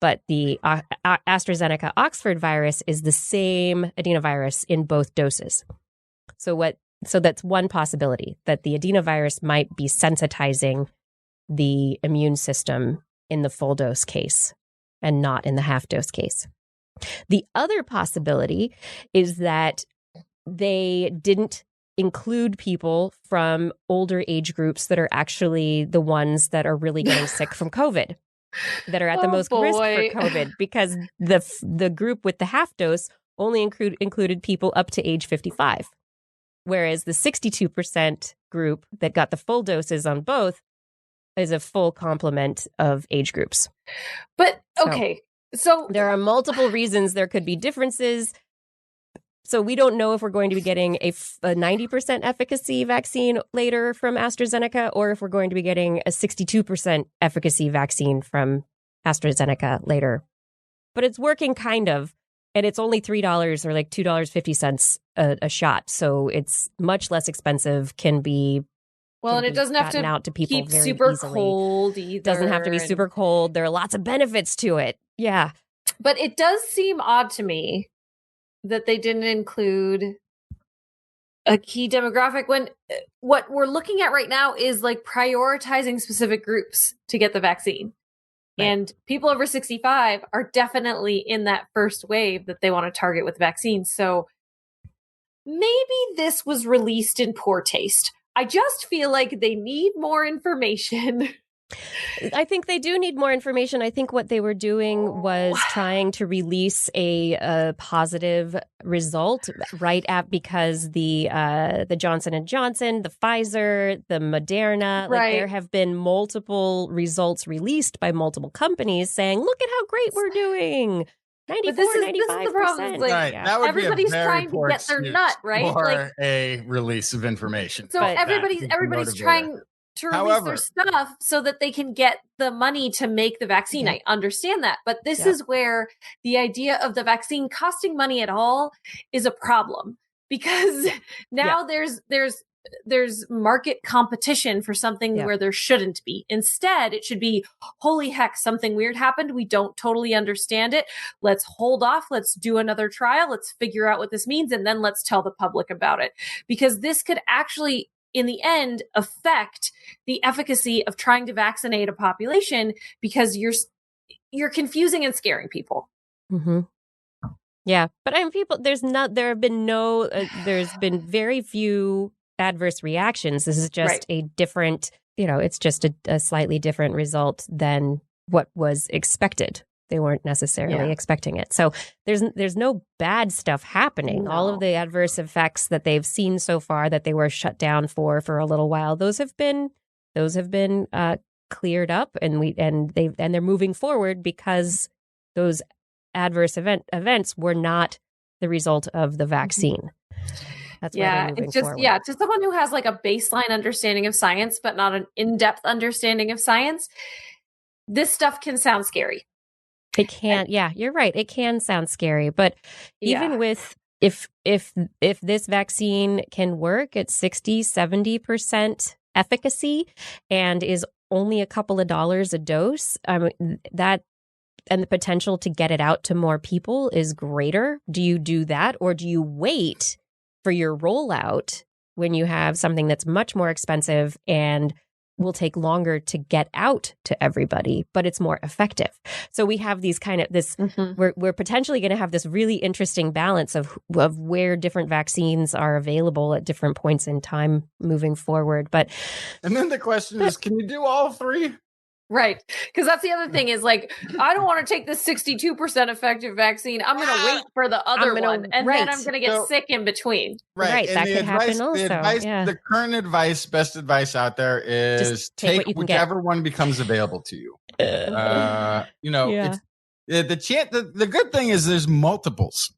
But the AstraZeneca Oxford virus is the same adenovirus in both doses. So that's one possibility, that the adenovirus might be sensitizing the immune system in the full dose case and not in the half dose case. The other possibility is that they didn't include people from older age groups that are actually the ones that are really getting sick from COVID, that are at the most risk for COVID, because the group with the half dose only included people up to age 55, whereas the 62% group that got the full doses on both is a full complement of age groups. But okay, so there are multiple reasons there could be differences. So we don't know if we're going to be getting a 90% efficacy vaccine later from AstraZeneca, or if we're going to be getting a 62% efficacy vaccine from AstraZeneca later. But it's working kind of, and it's only $3 or like $2.50 a shot. So it's much less expensive, and it doesn't have to out to people keep very super easily. cold either. Doesn't have to be super cold. There are lots of benefits to it. Yeah. But it does seem odd to me that they didn't include a key demographic when what we're looking at right now is like prioritizing specific groups to get the vaccine. Right. And people over 65 are definitely in that first wave that they want to target with vaccines. So maybe this was released in poor taste. I just feel like they need more information. I think they do need more information. I think what they were doing was trying to release a positive result because the Johnson & Johnson, the Pfizer, the Moderna, like there have been multiple results released by multiple companies saying, look at how great we're doing. 94, this is 95%. the problem. It's like, Right. Yeah. That would everybody's be a very trying to poor get their excuse nut, right? for Like, a release of information. so But everybody's motivator. trying to release However- their stuff so that they can get the money to make the vaccine. Yeah. I understand that, but this Yeah. is where the idea of the vaccine costing money at all is a problem, because now there's market competition for something Yeah. where there shouldn't be. Instead, it should be, holy heck, something weird happened. We don't totally understand it. Let's hold off. Let's do another trial. Let's figure out what this means. And then let's tell the public about it, because this could actually, in the end, affect the efficacy of trying to vaccinate a population, because you're confusing and scaring people. Mm-hmm. Yeah, but I mean, there's been very few adverse reactions. This is just a different, it's just a slightly different result than what was expected. They weren't necessarily expecting it. So there's no bad stuff happening. No. All of the adverse effects that they've seen so far, that they were shut down for a little while, those have been cleared up, and they're moving forward, because those adverse events were not the result of the vaccine. That's why they're moving it's just forward. To someone who has like a baseline understanding of science but not an in-depth understanding of science, this stuff can sound scary. It can, you're right. It can sound scary, but even with if this vaccine can work at 60-70% efficacy and is only a couple of dollars a dose, that, and the potential to get it out to more people is greater. Do you do that, or do you wait for your rollout when you have something that's much more expensive and will take longer to get out to everybody, but it's more effective? So we have these we're potentially going to have this really interesting balance of where different vaccines are available at different points in time moving forward. And then the question is, can you do all three? Right. Because that's the other thing is, like, I don't want to take the 62% effective vaccine. I'm going to wait for the other one. And then I'm going to get sick in between. Right. And That could happen also. The current best advice out there is just take whichever one becomes available to you. The good thing is there's multiples.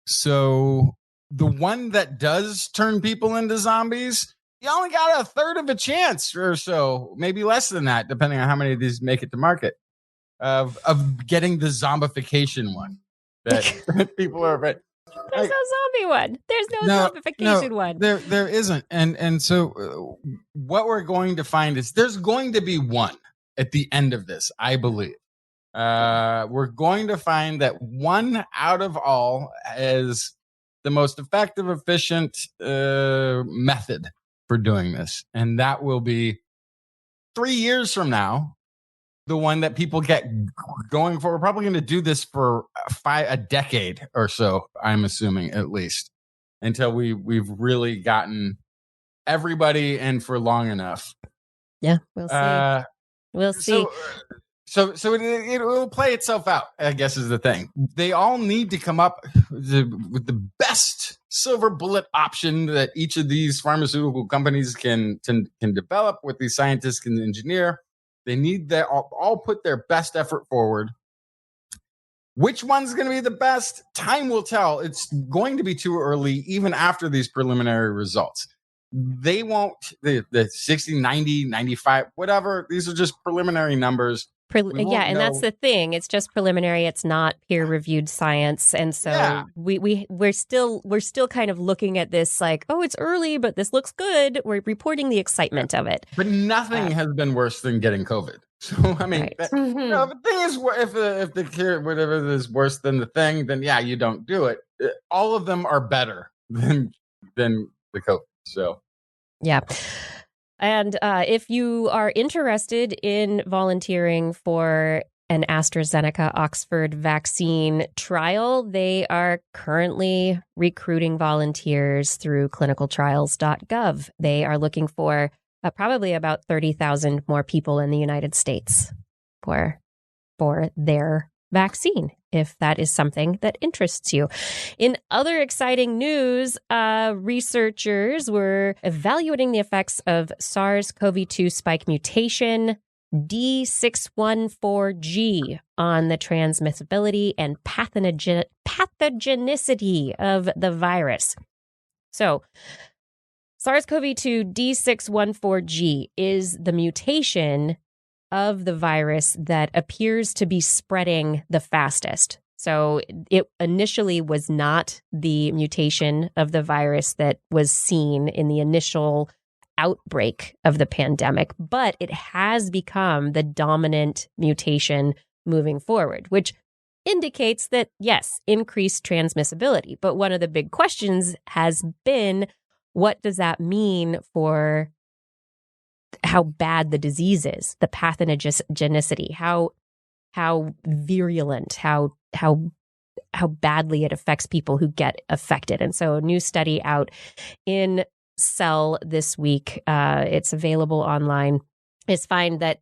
So the one that does turn people into zombies, you only got a third of a chance or so, maybe less than that, depending on how many of these make it to market, of getting the zombification one that people are. There's no zombie one. There's no zombification one. There isn't. And so what we're going to find is there's going to be one at the end of this, I believe. We're going to find that one out of all is the most effective, efficient method for doing this. And that will be 3 years from now, the one that people get going for. We're probably going to do this for a decade or so, I'm assuming, at least, until we've really gotten everybody in for long enough. Yeah, we'll see. We'll see. So it will play itself out, I guess, is the thing. They all need to come up with the best silver bullet option that each of these pharmaceutical companies can develop, what these scientists can engineer. They need to all put their best effort forward. Which one's going to be the best? Time will tell. It's going to be too early, even after these preliminary results. They won't, the 60, 90, 95, whatever. These are just preliminary numbers. And that's the thing. It's just preliminary. It's not peer-reviewed science, and so we're still kind of looking at this like, oh, it's early, but this looks good. We're reporting the excitement of it. But nothing has been worse than getting COVID. So I mean, right. The thing is, if the cure, whatever is worse than the thing, then you don't do it. All of them are better than the COVID. So yeah. And if you are interested in volunteering for an AstraZeneca Oxford vaccine trial, they are currently recruiting volunteers through clinicaltrials.gov. They are looking for probably about 30,000 more people in the United States for their vaccine, if that is something that interests you. In other exciting news, researchers were evaluating the effects of SARS-CoV-2 spike mutation D614G on the transmissibility and pathogenicity of the virus. So, SARS-CoV-2 D614G is the mutation of the virus that appears to be spreading the fastest. So it initially was not the mutation of the virus that was seen in the initial outbreak of the pandemic, but it has become the dominant mutation moving forward, which indicates that, yes, increased transmissibility. But one of the big questions has been, what does that mean for how bad the disease is, the pathogenicity, how virulent, how badly it affects people who get affected. And so a new study out in Cell this week, it's available online, is find that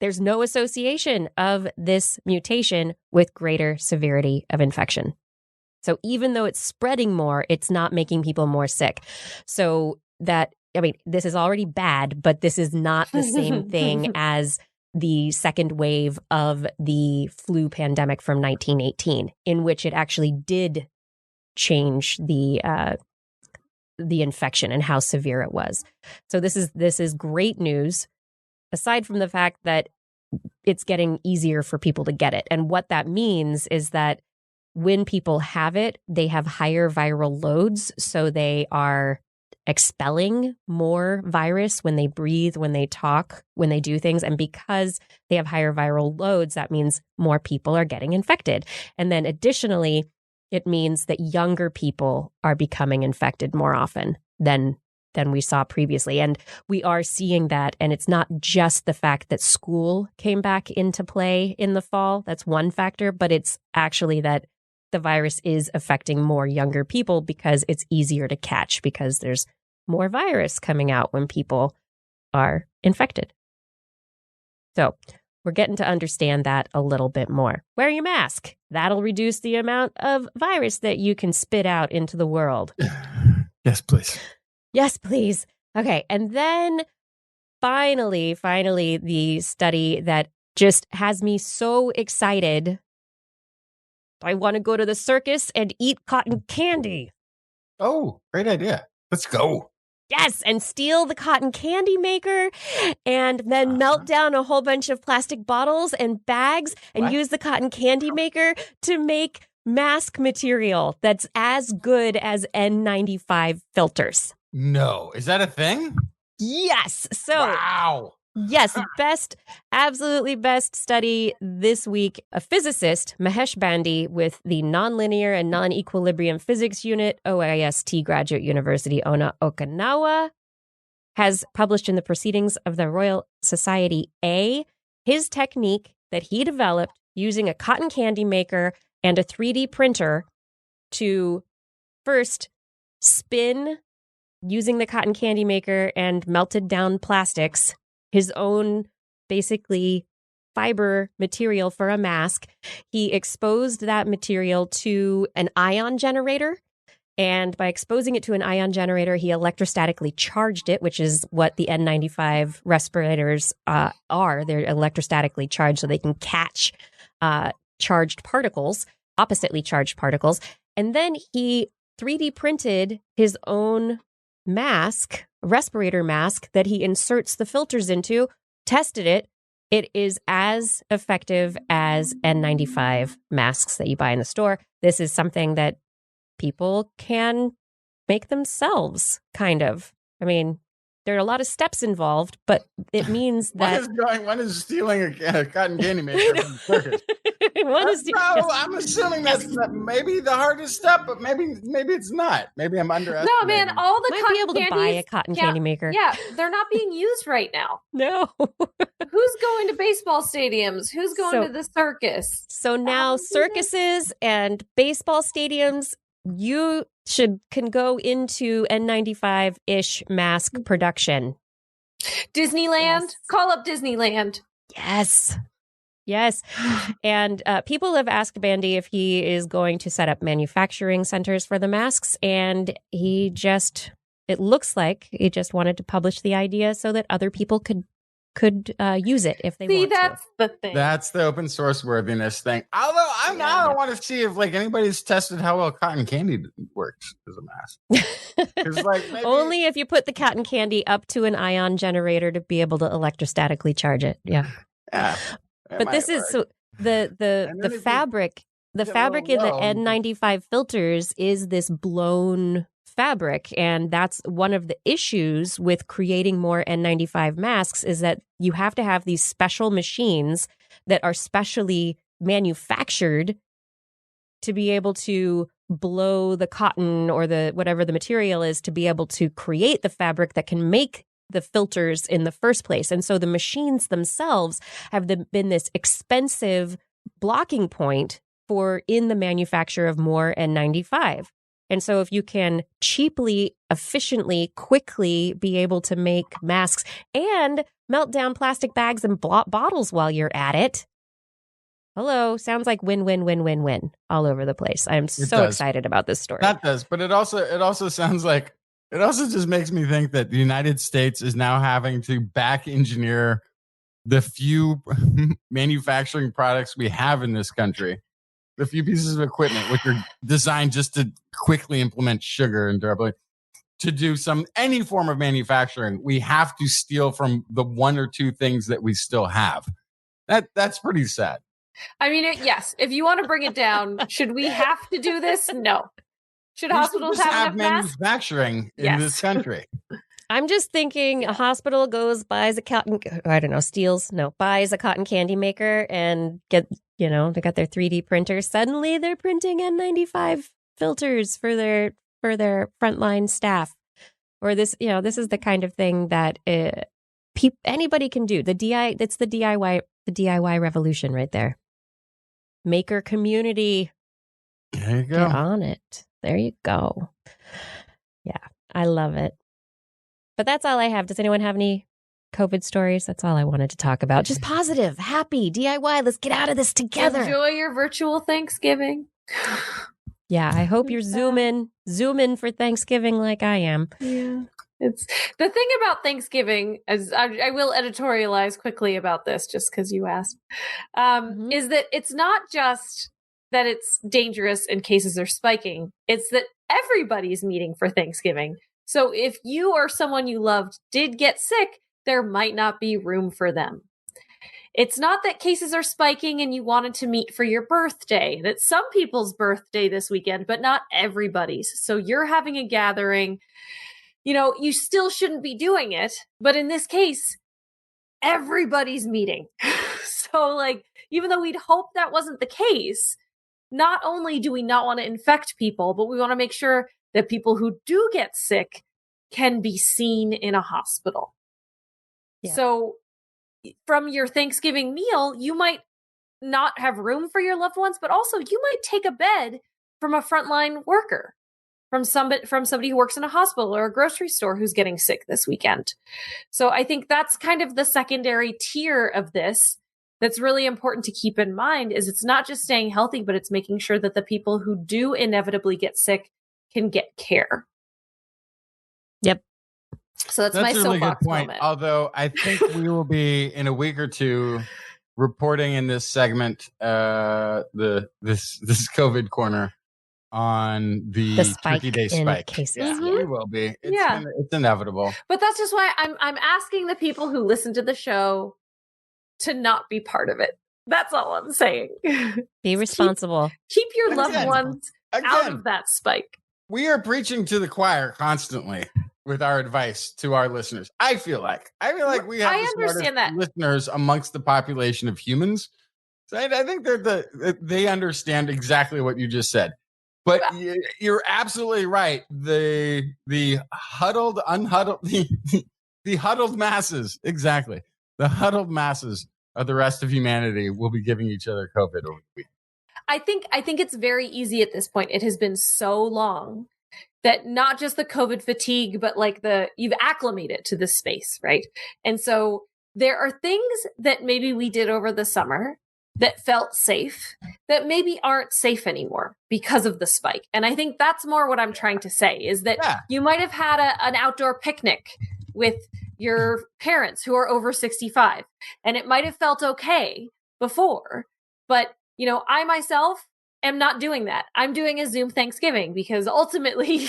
there's no association of this mutation with greater severity of infection. So even though it's spreading more, it's not making people more sick. So that, I mean, this is already bad, but this is not the same thing as the second wave of the flu pandemic from 1918, in which it actually did change the infection and how severe it was. So this is great news, aside from the fact that it's getting easier for people to get it. And what that means is that when people have it, they have higher viral loads, so they are expelling more virus when they breathe, when they talk, when they do things. And because they have higher viral loads, that means more people are getting infected. And then additionally, it means that younger people are becoming infected more often than we saw previously. And we are seeing that. And it's not just the fact that school came back into play in the fall. That's one factor, but it's actually that the virus is affecting more younger people because it's easier to catch, because there's more virus coming out when people are infected. So we're getting to understand that a little bit more. Wear your mask. That'll reduce the amount of virus that you can spit out into the world. Yes, please. Yes, please. Okay. And then finally, the study that just has me so excited. I want to go to the circus and eat cotton candy. Oh, great idea. Let's go. Yes, and steal the cotton candy maker and then melt down a whole bunch of plastic bottles and bags and use the cotton candy maker to make mask material that's as good as N95 filters. No. Is that a thing? Yes. So, wow. Yes, absolutely best study this week. A physicist, Mahesh Bendy, with the Nonlinear and Non-Equilibrium Physics Unit, OIST Graduate University, Okinawa, has published in the Proceedings of the Royal Society A his technique that he developed using a cotton candy maker and a 3D printer to first spin using the cotton candy maker and melted down plastics, his own basically fiber material for a mask. He exposed that material to an ion generator. And by exposing it to an ion generator, he electrostatically charged it, which is what the N95 respirators are. They're electrostatically charged so they can catch charged particles, oppositely charged particles. And then he 3D printed his own mask, respirator mask, that he inserts the filters into, tested it. It is as effective as N95 masks that you buy in the store. This is something that people can make themselves, kind of. I mean, there are a lot of steps involved, but it means that... One is stealing a cotton candy maker from the circus. I'm assuming that's maybe the hardest step, but maybe it's not. Maybe I'm underestimating. No, man, all the might be able to buy a cotton candy maker. Yeah, they're not being used right now. No. Who's going to baseball stadiums? Who's going to the circus? So now circuses and baseball stadiums, you can go into N95-ish mask production. Disneyland? Yes. Call up Disneyland. Yes. And people have asked Bendy if he is going to set up manufacturing centers for the masks. And it looks like he just wanted to publish the idea so that other people could could use it if they See, want that's the thing. That's the open source worthiness thing. Although I want to see if like anybody's tested how well cotton candy works as a mask. to. Like maybe, Only if you put the cotton candy up to an ion generator to be able to electrostatically charge it. Yeah. But this is so the fabric. The fabric in the N95 filters is this blown fabric. And that's one of the issues with creating more N95 masks is that you have to have these special machines that are specially manufactured to be able to blow the cotton or the whatever the material is to be able to create the fabric that can make the filters in the first place. And so the machines themselves have been this expensive blocking point for in the manufacture of more N95. And so if you can cheaply, efficiently, quickly be able to make masks and melt down plastic bags and bottles while you're at it. Hello, sounds like win, win, win, win, win all over the place. I'm so excited about this story. That does, but it also sounds like, it also just makes me think that the United States is now having to back engineer the few manufacturing products we have in this country. The few pieces of equipment which are designed just to quickly implement sugar and durability. To do any form of manufacturing, we have to steal from the one or two things that we still have. That's pretty sad. I mean, yes, if you want to bring it down, should we have to do this? No. Should hospitals have enough masks? Manufacturing in this country? I'm just thinking a hospital buys a cotton candy maker and they got their 3D printers. Suddenly they're printing N95 filters for their frontline staff. Or this is the kind of thing that anybody can do. It's the DIY revolution right there. Maker community. There you go. Get on it. There you go. Yeah, I love it. But that's all I have. Does anyone have any COVID stories? That's all I wanted to talk about. Just positive, happy, DIY. Let's get out of this together. Enjoy your virtual Thanksgiving. Yeah, I hope you're zooming for Thanksgiving like I am. Yeah. It's the thing about Thanksgiving, as I will editorialize quickly about this just because you asked, is that it's not just that it's dangerous and cases are spiking. It's that everybody's meeting for Thanksgiving. So if you or someone you loved did get sick, there might not be room for them. It's not that cases are spiking and you wanted to meet for your birthday. That's some people's birthday this weekend, but not everybody's. So you're having a gathering. You still shouldn't be doing it. But in this case, everybody's meeting. So even though we'd hope that wasn't the case, not only do we not want to infect people, but we want to make sure that people who do get sick can be seen in a hospital. Yeah. So from your Thanksgiving meal, you might not have room for your loved ones, but also you might take a bed from a frontline worker, from somebody who works in a hospital or a grocery store who's getting sick this weekend. So I think that's kind of the secondary tier of this that's really important to keep in mind is it's not just staying healthy, but it's making sure that the people who do inevitably get sick can get care. Yep. So that's my a really soapbox good point. moment. Although I think we will be in a week or two reporting in this segment this COVID corner on the Turkey Day spike. Cases. Yeah, we will be. It's inevitable. But that's just why I'm asking the people who listen to the show to not be part of it. That's all I'm saying. Be responsible. Keep your loved ones out of that spike. We are preaching to the choir constantly with our advice to our listeners. I feel like we have the smartest listeners amongst the population of humans. So I think they understand exactly what you just said. But you're absolutely right. The huddled, unhuddled, the huddled masses, exactly. The huddled masses of the rest of humanity will be giving each other COVID over the week. I think it's very easy at this point. It has been so long that not just the COVID fatigue, but you've acclimated to this space, right? And so there are things that maybe we did over the summer that felt safe that maybe aren't safe anymore because of the spike. And I think that's more what I'm trying to say is that you might have had an outdoor picnic with your parents who are over 65. And it might have felt okay before, but I myself am not doing that. I'm doing a Zoom Thanksgiving because ultimately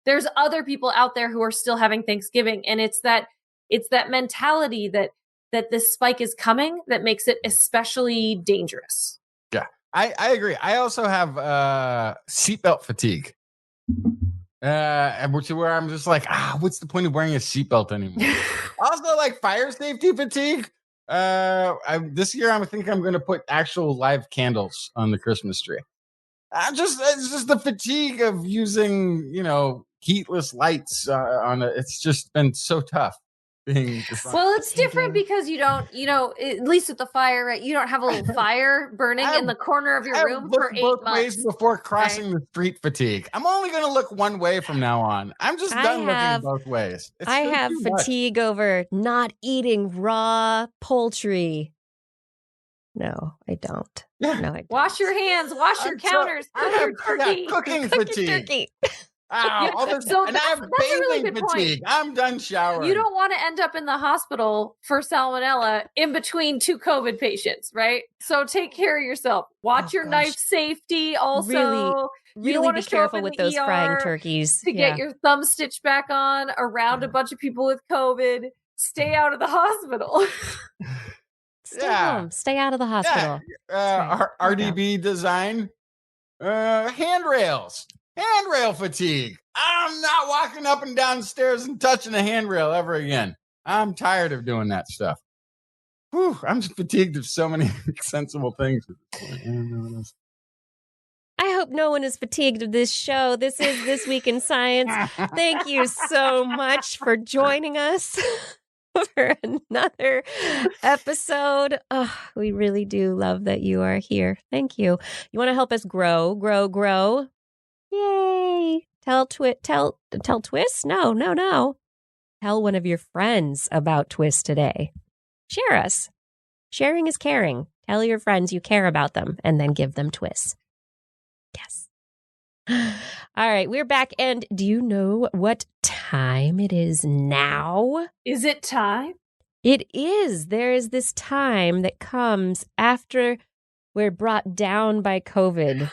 there's other people out there who are still having Thanksgiving. And it's that mentality that this spike is coming that makes it especially dangerous. Yeah, I agree. I also have seatbelt fatigue. Where I'm just like, what's the point of wearing a seatbelt anymore? Also, like fire safety fatigue. This year, I think I'm going to put actual live candles on the Christmas tree. It's just the fatigue of using, heatless lights on it. It's just been so tough. Well, it's different because you don't, at least with the fire, right? You don't have a little fire burning in the corner of your room for 8 months. Ways before crossing the street fatigue. I'm only going to look one way from now on. I'm just done looking both ways. I have fatigue over not eating raw poultry. No, I don't. Yeah. No, I don't. Wash your hands. Wash your counters. Cook your turkey. Cooking Cook fatigue. your turkey. And I have bathing fatigue. I'm done showering. You don't want to end up in the hospital for salmonella in between 2 COVID patients, right? So take care of yourself. Watch your knife safety. Also, really be careful with those frying turkeys to get your thumb stitched back on around a bunch of people with COVID. Stay out of the hospital. Stay home. Stay out of the hospital. RDB design. Handrails. Handrail fatigue. I'm not walking up and down stairs and touching a handrail ever again. I'm tired of doing that stuff. Whew, I'm fatigued of so many sensible things. I hope no one is fatigued of this show. This is This Week in Science. Thank you so much for joining us for another episode. Oh, we really do love that you are here. Thank you. You want to help us grow? Yay. Tell TWIS? No. Tell one of your friends about TWIS today. Share us. Sharing is caring. Tell your friends you care about them and then give them TWIS. Yes. All right, we're back. And do you know what time it is now? Is it time? It is. There is this time that comes after we're brought down by COVID.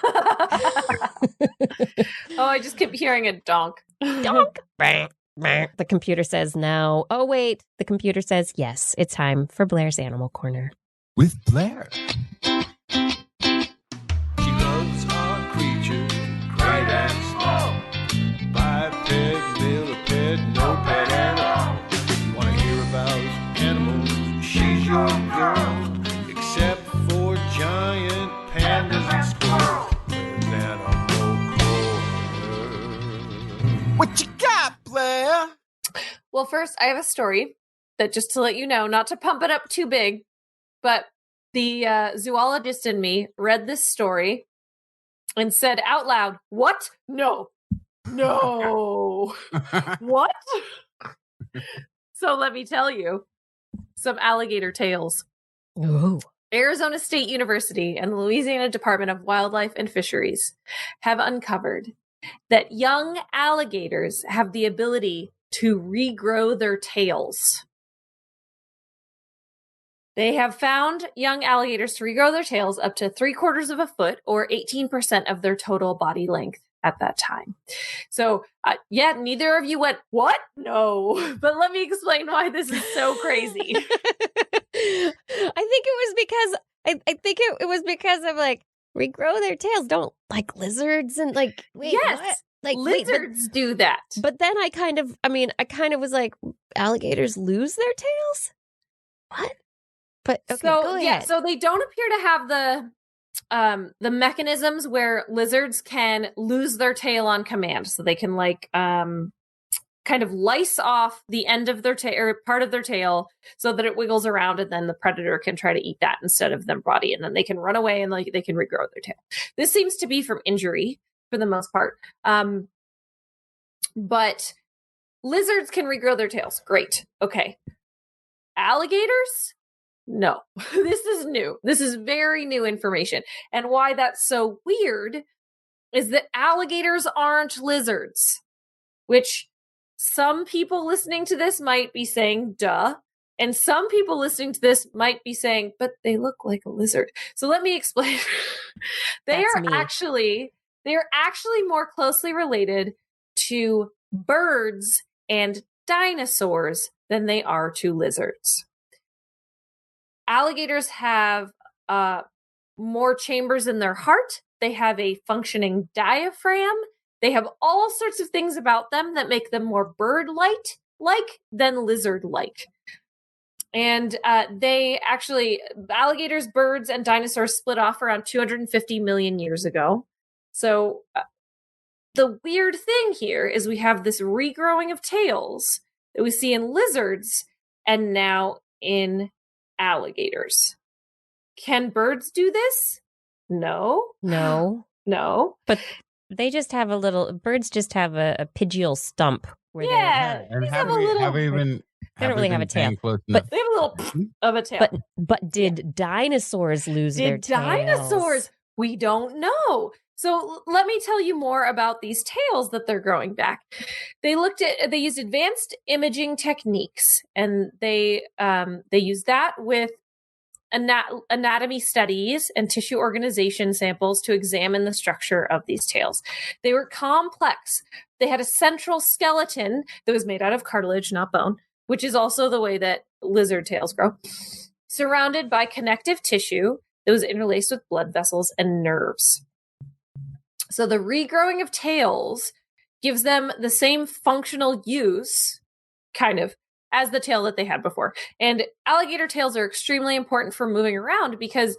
Oh, I just kept hearing a donk. Donk. The computer says no. Oh, wait. The computer says yes. It's time for Blair's Animal Corner. With Blair. She loves our creatures, great and small. Biped, millipede, no pet at all. You want to hear about animals? She's your girl. Except for giant pandas and squirrels. There's Animal Corner. What you got, Blair? Well, first, I have a story that, just to let you know, not to pump it up too big, but the zoologist in me read this story and said out loud, "What? No. What?" So let me tell you some alligator tales. Ooh. Arizona State University and the Louisiana Department of Wildlife and Fisheries have uncovered that young alligators have the ability to regrow their tails. They have found young alligators to regrow their tails up to 3/4 of a foot or 18% of their total body length at that time. So, neither of you went, "What? No." But let me explain why this is so crazy. I think it was because of like regrow their tails. Don't like lizards and like wait, yes, what? Like lizards do that. But then I kind of was like, alligators lose their tails? What? But okay, go ahead. So they don't appear to have the mechanisms where lizards can lose their tail on command. So they can kind of lice off the end of their tail or part of their tail so that it wiggles around, and then the predator can try to eat that instead of their body, and then they can run away and they can regrow their tail. This seems to be from injury for the most part. But lizards can regrow their tails. Great. Okay. Alligators? No. This is new. This is very new information. And why that's so weird is that alligators aren't lizards, which some people listening to this might be saying, duh. And some people listening to this might be saying, but they look like a lizard. So let me explain. They are actually more closely related to birds and dinosaurs than they are to lizards. Alligators have more chambers in their heart. They have a functioning diaphragm. They have all sorts of things about them that make them more bird-like than lizard-like. And alligators, birds, and dinosaurs split off around 250 million years ago. So the weird thing here is we have this regrowing of tails that we see in lizards and now in alligators. Can birds do this? No. But they just have birds just have a pygial stump. Where and have they don't really have a tail, but they have a little of a tail. But did dinosaurs lose their tails? Dinosaurs? We don't know. So let me tell you more about these tails that they're growing back. They used advanced imaging techniques, and they used that with anatomy studies and tissue organization samples to examine the structure of these tails. They were complex. They had a central skeleton that was made out of cartilage, not bone, which is also the way that lizard tails grow, surrounded by connective tissue that was interlaced with blood vessels and nerves. So the regrowing of tails gives them the same functional use, kind of, as the tail that they had before. And alligator tails are extremely important for moving around because,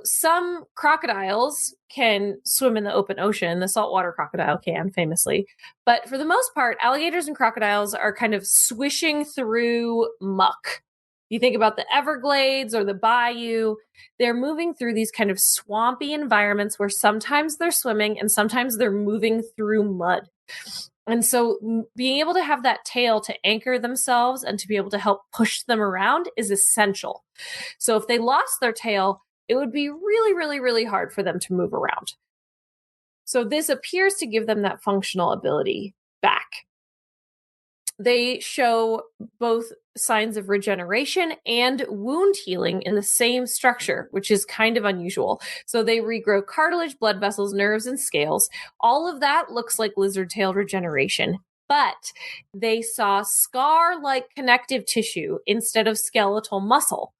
some crocodiles can swim in the open ocean. The saltwater crocodile can, famously. But for the most part, alligators and crocodiles are kind of swishing through muck. You think about the Everglades or the bayou, they're moving through these kind of swampy environments where sometimes they're swimming and sometimes they're moving through mud. And so being able to have that tail to anchor themselves and to be able to help push them around is essential. So if they lost their tail, it would be really, really, really hard for them to move around. So this appears to give them that functional ability back. They show both signs of regeneration and wound healing in the same structure, which is kind of unusual. So they regrow cartilage, blood vessels, nerves, and scales. All of that looks like lizard tail regeneration, but they saw scar-like connective tissue instead of skeletal muscle.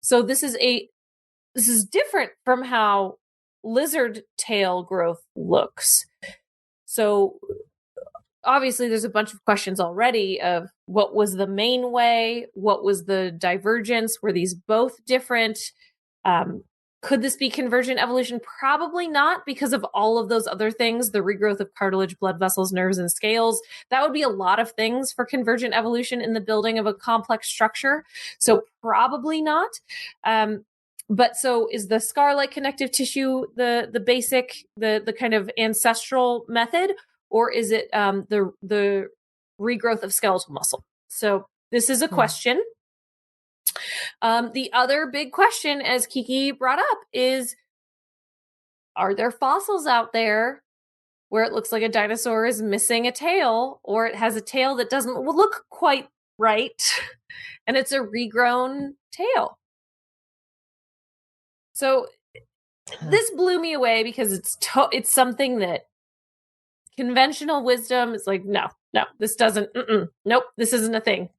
So this is different from how lizard tail growth looks. So obviously, there's a bunch of questions already of what was the main way? What was the divergence? Were these both different? Could this be convergent evolution? Probably not, because of all of those other things, the regrowth of cartilage, blood vessels, nerves, and scales. That would be a lot of things for convergent evolution in the building of a complex structure. So probably not. But so is the scar-like connective tissue the basic, the kind of ancestral method? Or is it the regrowth of skeletal muscle? So this is a question. The other big question, as Kiki brought up, is, are there fossils out there where it looks like a dinosaur is missing a tail, or it has a tail that doesn't look quite right, and it's a regrown tail? So this blew me away because it's something that conventional wisdom is like, no, this doesn't, nope, this isn't a thing.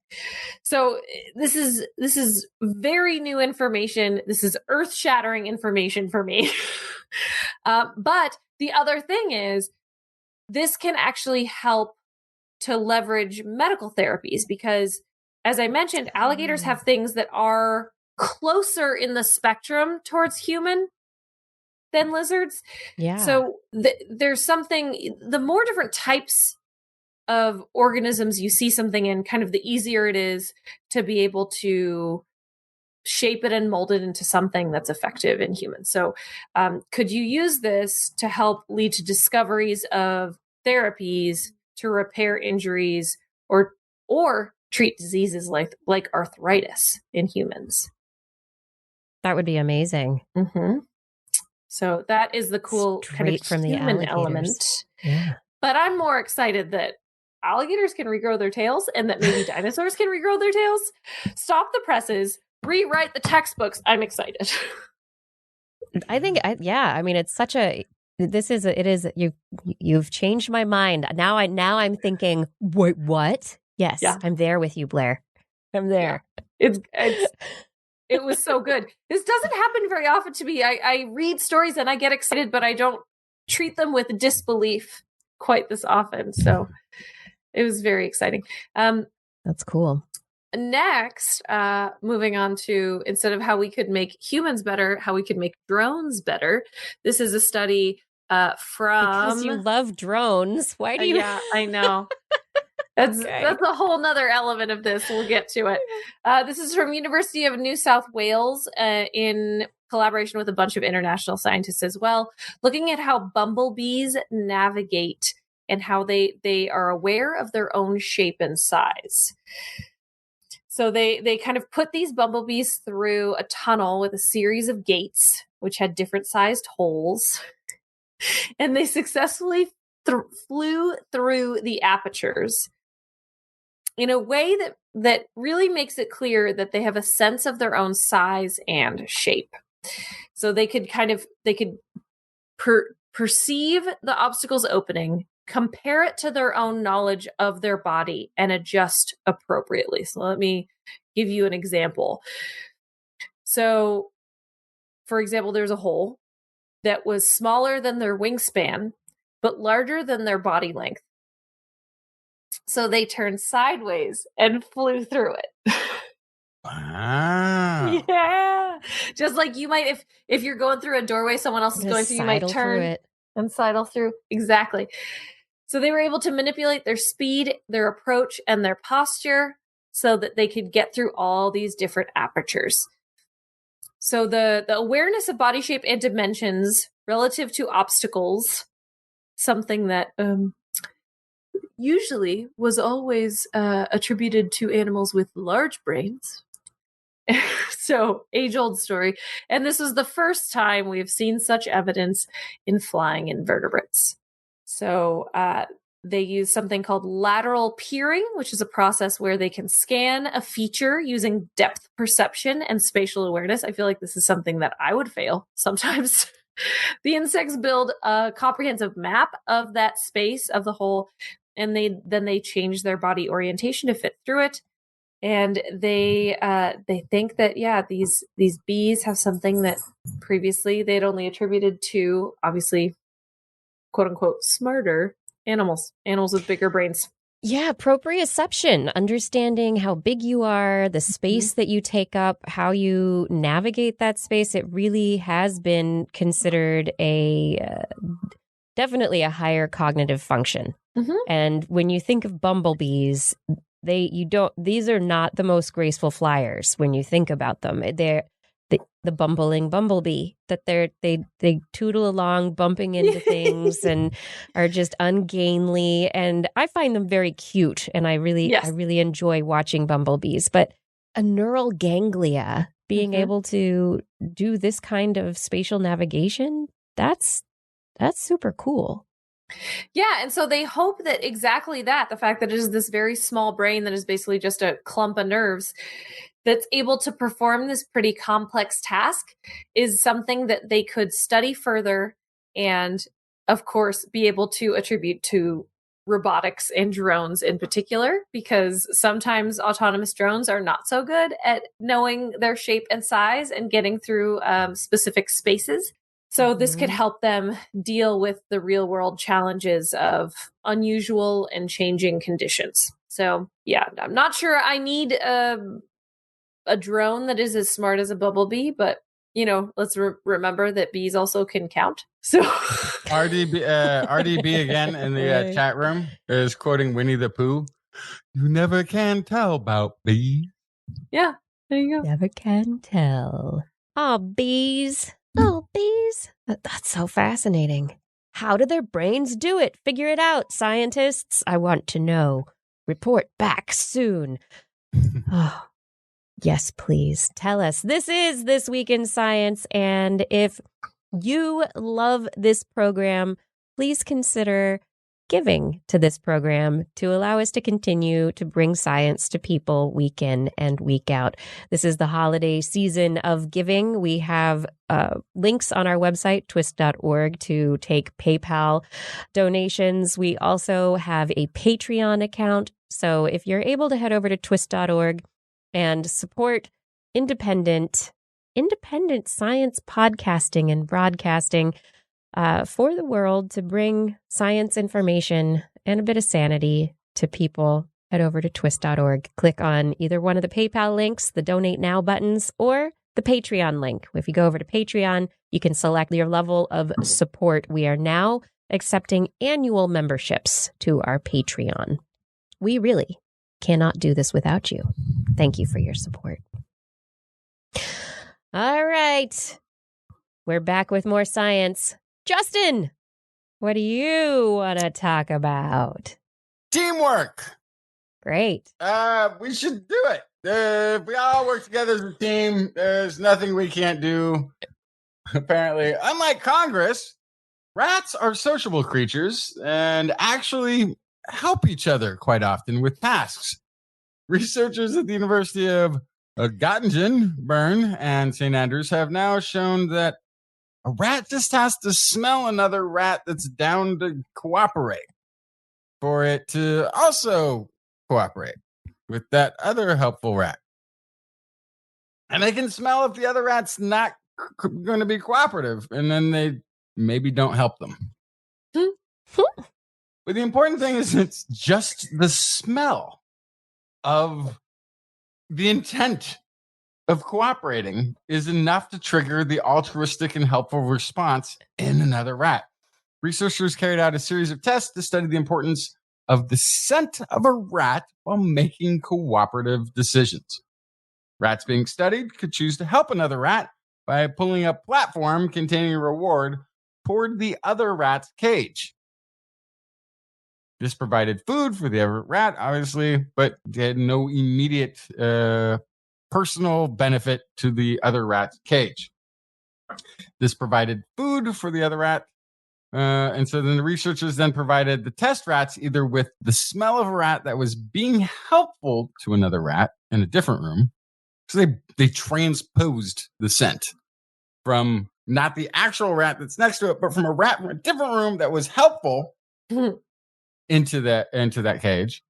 So this is very new information. This is earth-shattering information for me. But the other thing is, this can actually help to leverage medical therapies because, as I mentioned, alligators have things that are closer in the spectrum towards human than lizards. Yeah. So there's something, the more different types of organisms you see something in, kind of the easier it is to be able to shape it and mold it into something that's effective in humans. So could you use this to help lead to discoveries of therapies to repair injuries or treat diseases like arthritis in humans? That would be amazing. Mm-hmm. So that is the cool kind of human element. Yeah. But I'm more excited that alligators can regrow their tails and that maybe dinosaurs can regrow their tails. Stop the presses, rewrite the textbooks. I'm excited. I think, I mean, it's such a, you've changed my mind. Now I'm thinking, wait, what? Yes, yeah. I'm there with you, Blair. I'm there. Yeah. It was so good. This doesn't happen very often to me. I read stories and I get excited, but I don't treat them with disbelief quite this often. So it was very exciting. That's cool. Next, moving on to, instead of how we could make humans better, how we could make drones better. This is a study from... Because you love drones. Why do you... Yeah, I know. That's a whole nother element of this. We'll get to it. This is from University of New South Wales in collaboration with a bunch of international scientists as well, looking at how bumblebees navigate and how they are aware of their own shape and size. So they kind of put these bumblebees through a tunnel with a series of gates, which had different sized holes, and they successfully flew through the apertures in a way that really makes it clear that they have a sense of their own size and shape. So they could perceive the obstacles opening, compare it to their own knowledge of their body, and adjust appropriately. So let me give you an example. So, for example, there's a hole that was smaller than their wingspan, but larger than their body length. So they turned sideways and flew through it. Wow. Yeah. Just like you might, if you're going through a doorway, someone else is going through, you might turn it and sidle through. Exactly. So they were able to manipulate their speed, their approach, and their posture so that they could get through all these different apertures. So the awareness of body shape and dimensions relative to obstacles, something that usually was always attributed to animals with large brains. So, age-old story. And this is the first time we've seen such evidence in flying invertebrates. So, they use something called lateral peering, which is a process where they can scan a feature using depth perception and spatial awareness. I feel like this is something that I would fail sometimes. The insects build a comprehensive map of that space, of the hole, and they change their body orientation to fit through it. And they think that, yeah, these bees have something that previously they'd only attributed to, obviously, quote unquote, smarter animals with bigger brains. Yeah, proprioception, understanding how big you are, the space that you take up, how you navigate that space. It really has been considered definitely a higher cognitive function. Mm-hmm. And when you think of bumblebees, these are not the most graceful flyers when you think about them. They're the bumbling bumblebee that they tootle along, bumping into things and are just ungainly. And I find them very cute, and I really enjoy watching bumblebees. But a neural ganglia being able to do this kind of spatial navigation, that's super cool. Yeah, and so they hope that exactly that, the fact that it is this very small brain that is basically just a clump of nerves that's able to perform this pretty complex task, is something that they could study further and, of course, be able to attribute to robotics and drones in particular, because sometimes autonomous drones are not so good at knowing their shape and size and getting through specific spaces. So this could help them deal with the real world challenges of unusual and changing conditions. So yeah, I'm not sure I need a drone that is as smart as a bumblebee, but let's remember that bees also can count. So RDB again in the chat room is quoting Winnie the Pooh. You never can tell about bees. Yeah, there you go. Never can tell. Oh, bees. Oh, bees. That's so fascinating. How do their brains do it? Figure it out, scientists. I want to know. Report back soon. Oh, yes, please. Tell us. This is This Week in Science. And if you love this program, please consider giving to this program to allow us to continue to bring science to people week in and week out. This is the holiday season of giving. We have links on our website, TWIS.org, to take PayPal donations. We also have a Patreon account. So if you're able to head over to TWIS.org and support independent science podcasting and broadcasting for the world to bring science information and a bit of sanity to people, head over to TWIS.org. Click on either one of the PayPal links, the Donate Now buttons, or the Patreon link. If you go over to Patreon, you can select your level of support. We are now accepting annual memberships to our Patreon. We really cannot do this without you. Thank you for your support. All right. We're back with more science. Justin, what do you want to talk about? Teamwork. Great. We should do it. If we all work together as a team, there's nothing we can't do. Apparently, unlike Congress, rats are sociable creatures and actually help each other quite often with tasks. Researchers at the University of Göttingen, Bern, and St. Andrews have now shown that a rat just has to smell another rat that's down to cooperate for it to also cooperate with that other helpful rat. And they can smell if the other rat's not going to be cooperative, and then they maybe don't help them. But the important thing is it's just the smell of the intent of cooperating is enough to trigger the altruistic and helpful response in another rat. Researchers carried out a series of tests to study the importance of the scent of a rat while making cooperative decisions. Rats being studied could choose to help another rat by pulling a platform containing a reward toward the other rat's cage. This provided food for the other rat, obviously, but had no immediate personal benefit to the other rat's cage. This provided food for the other rat. And so then the researchers then provided the test rats either with the smell of a rat that was being helpful to another rat in a different room. So they transposed the scent from not the actual rat that's next to it, but from a rat from a different room that was helpful into that cage,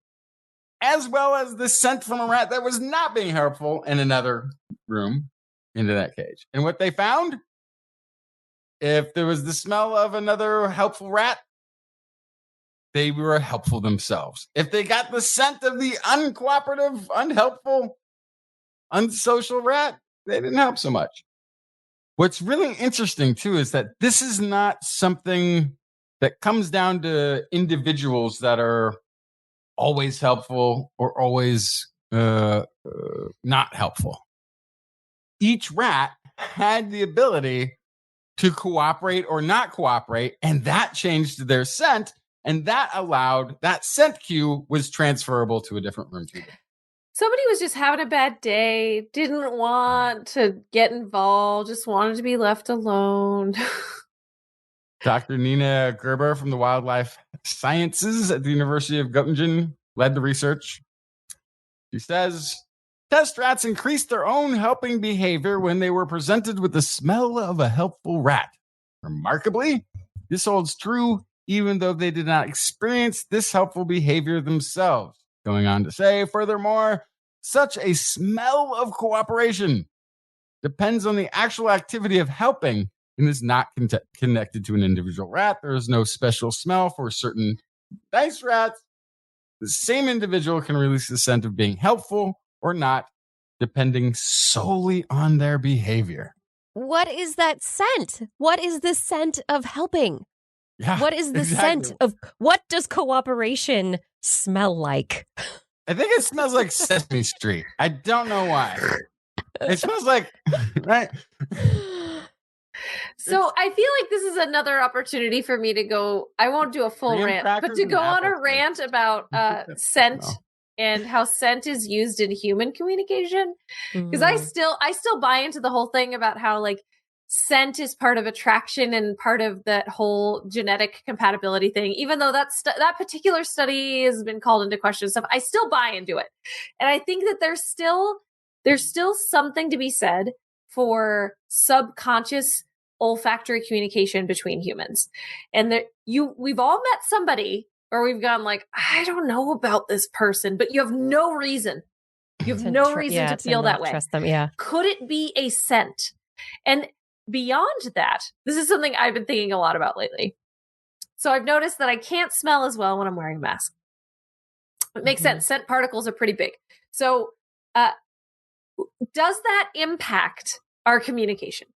as well as the scent from a rat that was not being helpful in another room into that cage. And what they found, if there was the smell of another helpful rat, they were helpful themselves. If they got the scent of the uncooperative, unhelpful, unsocial rat, they didn't help so much. What's really interesting, too, is that this is not something that comes down to individuals that are always helpful or always not helpful. Each rat had the ability to cooperate or not cooperate, and that changed their scent, and that allowed that scent cue was transferable to a different room. Somebody was just having a bad day, didn't want to get involved, just wanted to be left alone. Dr. Nina Gerber from the Wildlife Sciences at the University of Göttingen led the research. She says, test rats increased their own helping behavior when they were presented with the smell of a helpful rat. Remarkably, this holds true even though they did not experience this helpful behavior themselves. Going on to say, furthermore, such a smell of cooperation depends on the actual activity of helping and is not connected to an individual rat. There is no special smell for certain nice rats. The same individual can release the scent of being helpful or not, depending solely on their behavior. What is that scent? What is the scent of helping? Yeah, what is the scent of, what does cooperation smell like? I think it smells like Sesame Street. I don't know why. It smells like, right? So I feel like this is another opportunity for me to go, I won't do a full rant, but to go on a rant about scent and how scent is used in human communication. Because I still buy into the whole thing about how like scent is part of attraction and part of that whole genetic compatibility thing, even though that particular study has been called into question and stuff, I still buy into it. And I think that there's still something to be said for subconscious olfactory communication between humans. And that we've all met somebody or we've gone like, I don't know about this person, but you have no reason. You have no reason to feel that way. Trust them, yeah. Could it be a scent? And beyond that, this is something I've been thinking a lot about lately. So I've noticed that I can't smell as well when I'm wearing a mask. It makes sense. Scent particles are pretty big. So does that impact our communication?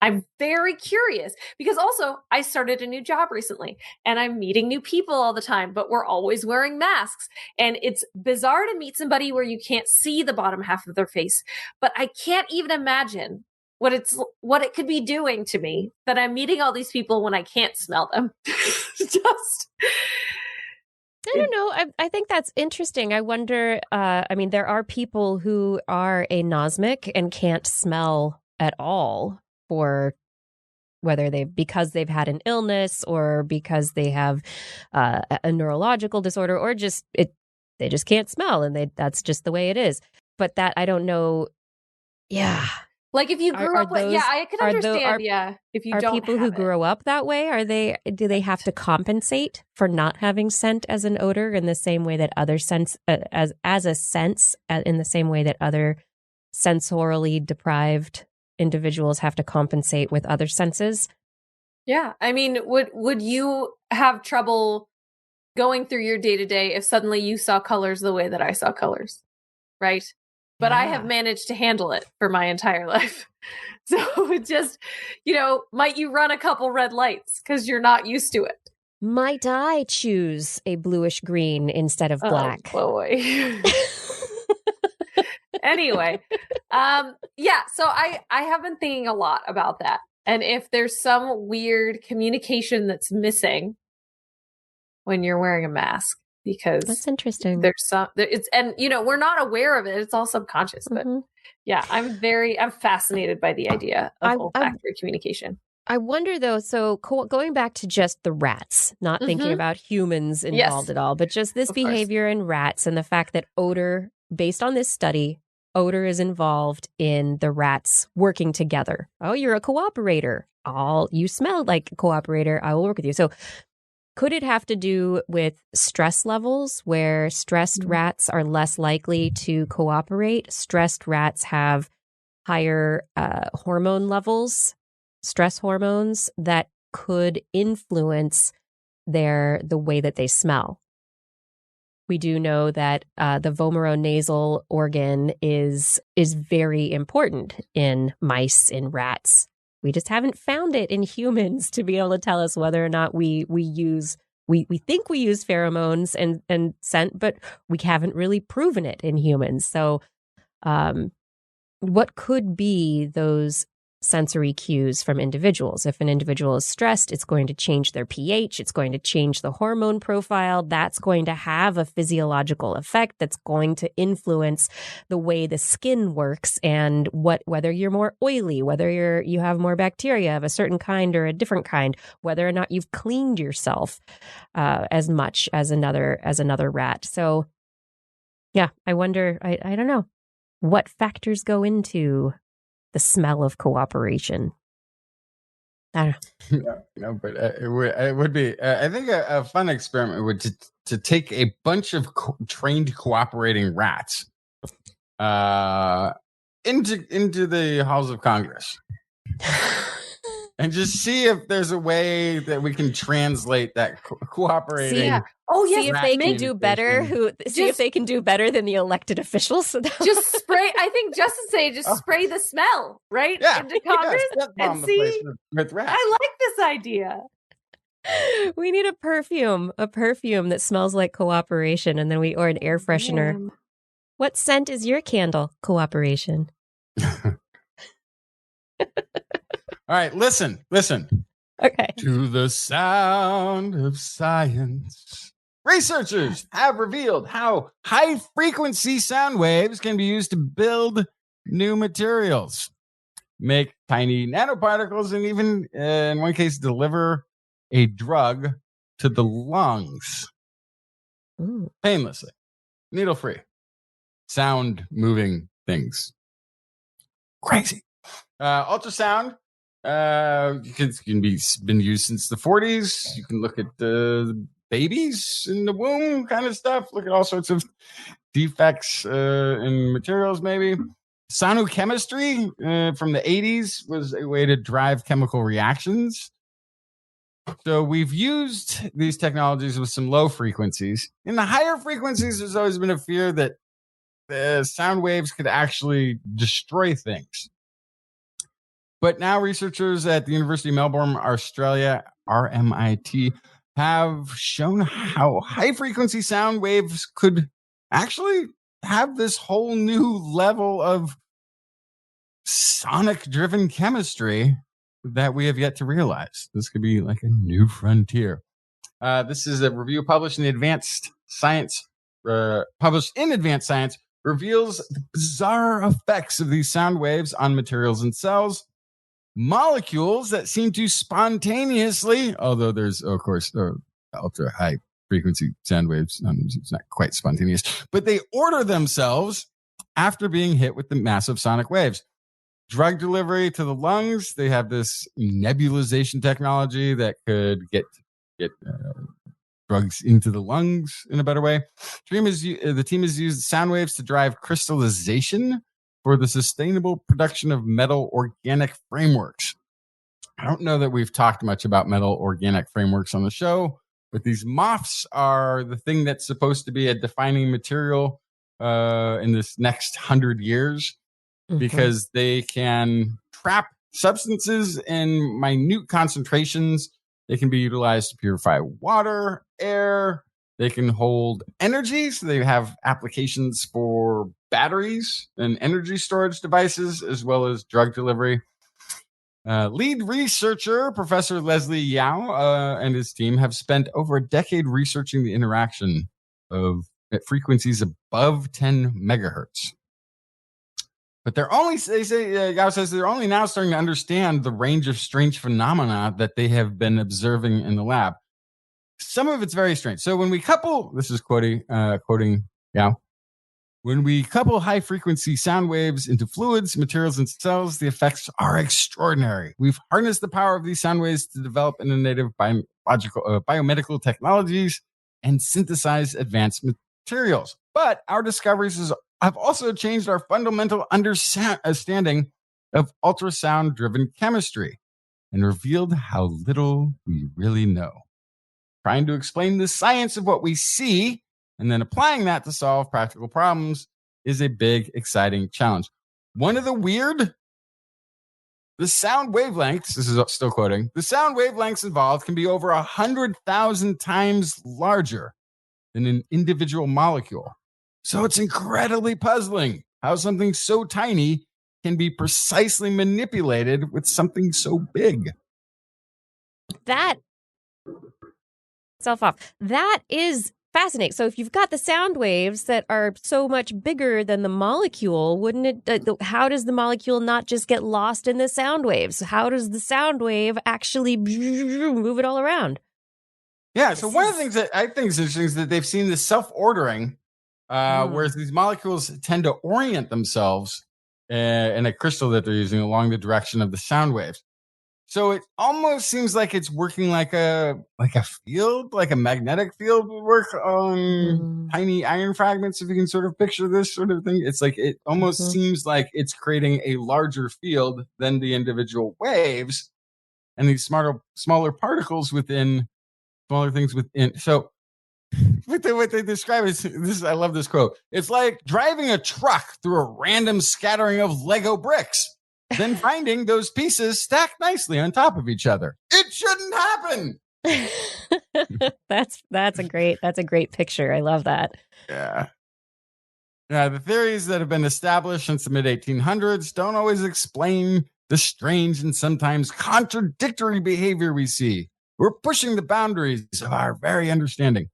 I'm very curious because also I started a new job recently and I'm meeting new people all the time, but we're always wearing masks. And it's bizarre to meet somebody where you can't see the bottom half of their face, but I can't even imagine what it could be doing to me that I'm meeting all these people when I can't smell them. I don't know. I think that's interesting. I wonder, I mean, there are people who are anosmic and can't smell at all for whether because they've had an illness or because they have a neurological disorder or just they just can't smell and that's just the way it is. But that I don't know. Yeah. Like if you grew up with, I can understand. If you don't people who grow up that way, do they have to compensate for not having scent as an odor in the same way that other sense as a sense in the same way that other sensorily deprived individuals have to compensate with other senses? Yeah, I mean, would you have trouble going through your day to day if suddenly you saw colors the way that I saw colors, right? But I have managed to handle it for my entire life. So it just, might you run a couple red lights because you're not used to it? Might I choose a bluish green instead of black? Oh, boy. Anyway, so I have been thinking a lot about that. And if there's some weird communication that's missing when you're wearing a mask, because that's interesting. There's we're not aware of it. It's all subconscious. But yeah, I'm fascinated by the idea of olfactory communication. I wonder though, so going back to just the rats, not thinking about humans involved at all, but just this behavior in rats and the fact that odor, based on this study, odor is involved in the rats working together. Oh, you're a cooperator. You smell like a cooperator. I will work with you. So could it have to do with stress levels where stressed rats are less likely to cooperate? Stressed rats have higher hormone levels, stress hormones that could influence the way that they smell. We do know that the vomeronasal organ is very important in mice, in rats. We just haven't found it in humans to be able to tell us whether or not we think we use pheromones and scent, but we haven't really proven it in humans. So what could be those sensory cues from individuals? If an individual is stressed, it's going to change their pH. It's going to change the hormone profile. That's going to have a physiological effect that's going to influence the way the skin works and whether you're more oily, whether you have more bacteria of a certain kind or a different kind, whether or not you've cleaned yourself as much as another rat. So yeah, I wonder, I don't know, what factors go into the smell of cooperation. I don't know. No, but it would be, I think, a fun experiment would to take a bunch of trained cooperating rats into the halls of Congress and just see if there's a way that we can translate that cooperating. See if they can do better. If they can do better than the elected officials. Just spray. I think spray the smell into Congress and see. With rats. I like this idea. We need a perfume that smells like cooperation, and then or an air freshener. Man. What scent is your candle? Cooperation. All right, listen. Okay. To the sound of science. Researchers have revealed how high-frequency sound waves can be used to build new materials. make tiny nanoparticles, and even in one case deliver a drug to the lungs painlessly, needle-free, sound moving things. Crazy. Ultrasound can be been used since the 40s. You can look at the babies in the womb kind of stuff. Look at all sorts of defects in materials, maybe. Sonochemistry from the 80s was a way to drive chemical reactions. So we've used these technologies with some low frequencies. In the higher frequencies, there's always been a fear that the sound waves could actually destroy things. But now researchers at the University of Melbourne, Australia, RMIT, have shown how high-frequency sound waves could actually have this whole new level of sonic-driven chemistry that we have yet to realize. This could be like a new frontier. This is a review published in Advanced Science, reveals the bizarre effects of these sound waves on materials and cells. Molecules that seem to spontaneously, although there's, of course, ultra high frequency sound waves, it's not quite spontaneous, but they order themselves after being hit with the massive sonic waves. Drug delivery to the lungs, they have this nebulization technology that could get drugs into the lungs in a better way. The team has used sound waves to drive crystallization for the sustainable production of metal organic frameworks. I don't know that we've talked much about metal organic frameworks on the show, but these MOFs are the thing that's supposed to be a defining material in this next 100 years, because they can trap substances in minute concentrations. They can be utilized to purify water, air. They can hold energy, so they have applications for batteries and energy storage devices, as well as drug delivery. Lead researcher, Professor Leslie Yao, and his team have spent over a decade researching the interaction of at frequencies above 10 megahertz. But Yao says they're only now starting to understand the range of strange phenomena that they have been observing in the lab. Some of it's very strange. So when we couple, this is quoting Yao, when we couple high-frequency sound waves into fluids, materials, and cells, the effects are extraordinary. We've harnessed the power of these sound waves to develop innovative biomedical technologies and synthesize advanced materials. But our discoveries have also changed our fundamental understanding of ultrasound-driven chemistry and revealed how little we really know. Trying to explain the science of what we see and then applying that to solve practical problems is a big, exciting challenge. One of the sound wavelengths, this is still quoting, the sound wavelengths involved can be over 100,000 times larger than an individual molecule. So it's incredibly puzzling how something so tiny can be precisely manipulated with something so big. That is fascinating. So if you've got the sound waves that are so much bigger than the molecule, wouldn't it, how does the molecule not just get lost in the sound waves? How does the sound wave actually move it all around? Yeah, so one of the things that I think is interesting is that they've seen this self-ordering, whereas these molecules tend to orient themselves in a crystal that they're using along the direction of the sound waves. So it almost seems like it's working like a field, like a magnetic field would work on tiny iron fragments, if you can sort of picture this sort of thing. It's like it almost seems like it's creating a larger field than the individual waves and these smaller particles within smaller things within. So what they describe is this. I love this quote. It's like driving a truck through a random scattering of Lego bricks, then finding those pieces stacked nicely on top of each other. It shouldn't happen. That's a great picture. I love that. Yeah. Yeah, the theories that have been established since the mid-1800s don't always explain the strange and sometimes contradictory behavior we see. We're pushing the boundaries of our very understanding.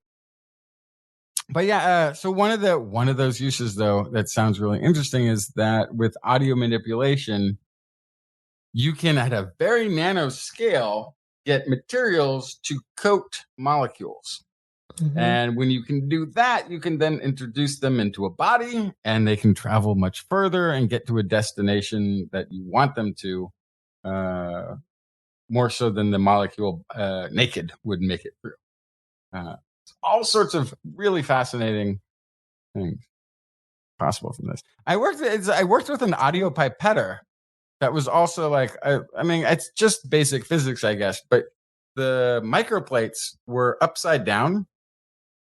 But yeah, so one of those uses, though, that sounds really interesting is that with audio manipulation, you can, at a very nano scale, get materials to coat molecules. Mhm. And when you can do that, you can then introduce them into a body, and they can travel much further and get to a destination that you want them to, more so than the molecule naked would make it through. All sorts of really fascinating things possible from this. I worked with an audio pipetter that was also like, I mean, it's just basic physics, I guess, but the microplates were upside down,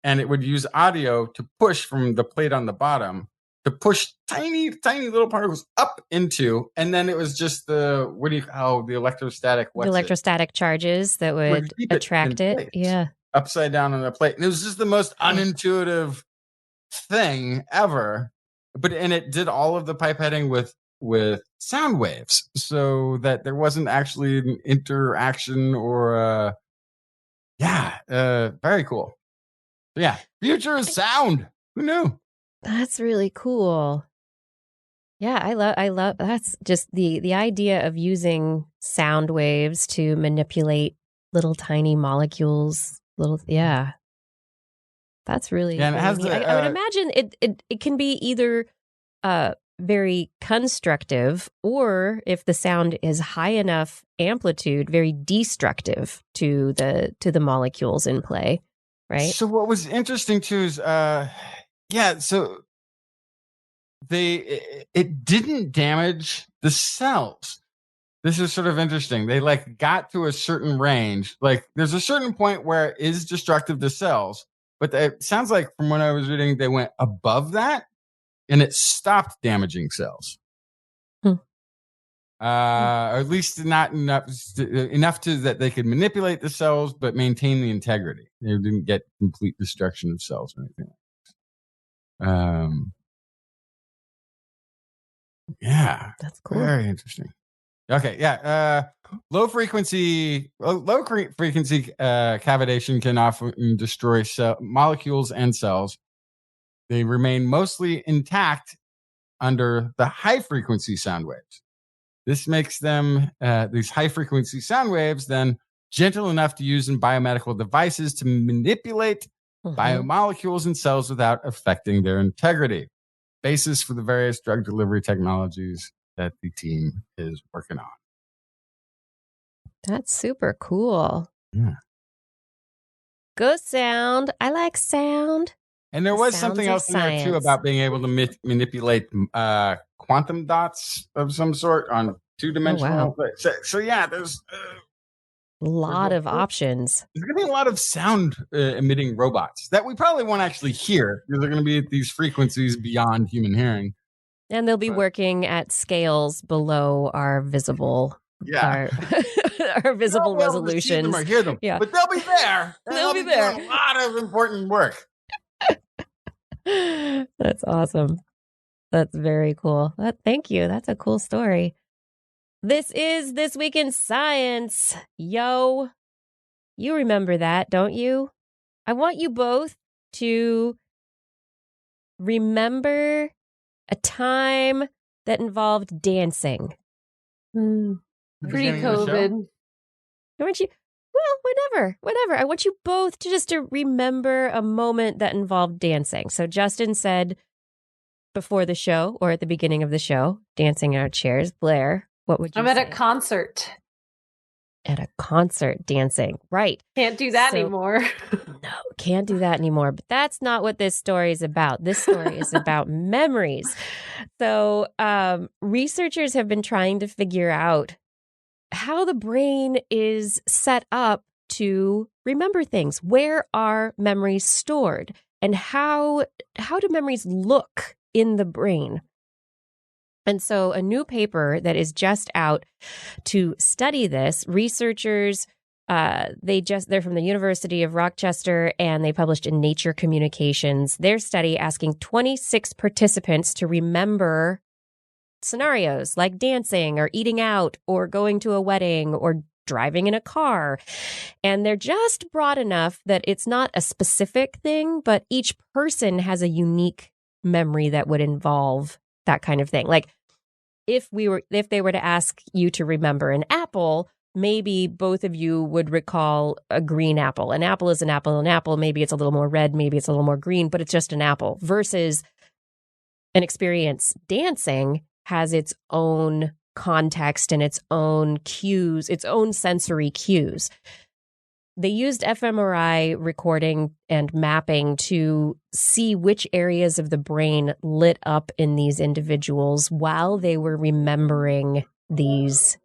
and it would use audio to push from the plate on the bottom to push tiny, tiny little particles up into, and then it was just the electrostatic, The electrostatic charges that would keep it attract in it. place. Yeah. Upside down on the plate. And it was just the most unintuitive thing ever. And it did all of the pipetting with sound waves, so that there wasn't actually an interaction or very cool. Yeah, future is sound. Who knew? That's really cool. Yeah, I love that's just the idea of using sound waves to manipulate little tiny molecules. That's really, Yeah, and it really has neat. the, I would imagine it can be either very constructive, or if the sound is high enough amplitude, very destructive to the molecules in play, right? So what was interesting too is so it didn't damage the cells. This is sort of interesting. They got to a certain range. Like there's a certain point where it is destructive to cells, but it sounds like from what I was reading, they went above that and it stopped damaging cells. Or at least not enough to that they could manipulate the cells, but maintain the integrity. They didn't get complete destruction of cells or anything like that. Yeah, That's cool. very interesting. Okay, yeah. Low frequency cavitation can often destroy molecules and cells. They remain mostly intact under the high frequency sound waves. This makes them these high frequency sound waves then gentle enough to use in biomedical devices to manipulate biomolecules in cells without affecting their integrity. Basis for the various drug delivery technologies that the team is working on. That's super cool. Yeah. Good sound. I like sound. And there was something Sounds else of in there too science. about being able to manipulate quantum dots of some sort on two-dimensional. wow. So yeah, there's A lot of options. There's going to be a lot of sound emitting robots that we probably won't actually hear, because they're going to be at these frequencies beyond human hearing. And they'll be working at scales below our visible, our visible resolutions. Them or hear them, Yeah. but they'll be there. And They'll be there. doing a lot of important work. That's awesome. That's very cool. Thank you. That's a cool story. This is This Week in Science. Yo, you remember that, don't you? I want you both to remember a time that involved dancing. Pre-COVID. I want you, whenever. I want you both to remember a moment that involved dancing. So Justin said before the show, or at the beginning of the show, dancing in our chairs. Blair, what would you say? I'm at a concert. At a concert dancing. Right. Can't do that anymore. No, can't do that anymore. But that's not what this story is about. This story is about memories. So researchers have been trying to figure out how the brain is set up to remember things. Where are memories stored? And how do memories look in the brain? And so a new paper that is just out to study this, researchers, they're from the University of Rochester, and they published in Nature Communications their study asking 26 participants to remember scenarios like dancing or eating out or going to a wedding or driving in a car. And they're just broad enough that it's not a specific thing, but each person has a unique memory that would involve that kind of thing. Like if they were to ask you to remember an apple, maybe both of you would recall a green apple. An apple is an apple, an apple. Maybe it's a little more red, maybe it's a little more green, but it's just an apple. Versus an experience dancing has its own context and its own cues, its own sensory cues. They used fMRI recording and mapping to see which areas of the brain lit up in these individuals while they were remembering these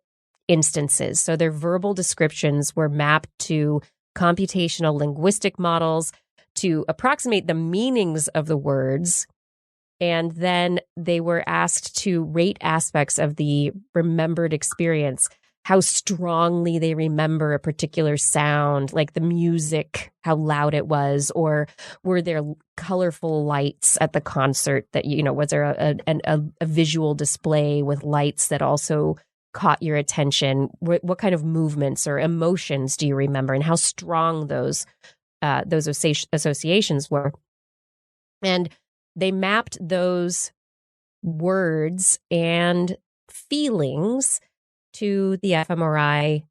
instances. So their verbal descriptions were mapped to computational linguistic models to approximate the meanings of the words. And then they were asked to rate aspects of the remembered experience, how strongly they remember a particular sound, like the music, how loud it was, or were there colorful lights at the concert that, was there a visual display with lights that also caught your attention? What kind of movements or emotions do you remember, and how strong those associations were? And they mapped those words and feelings to the fMRI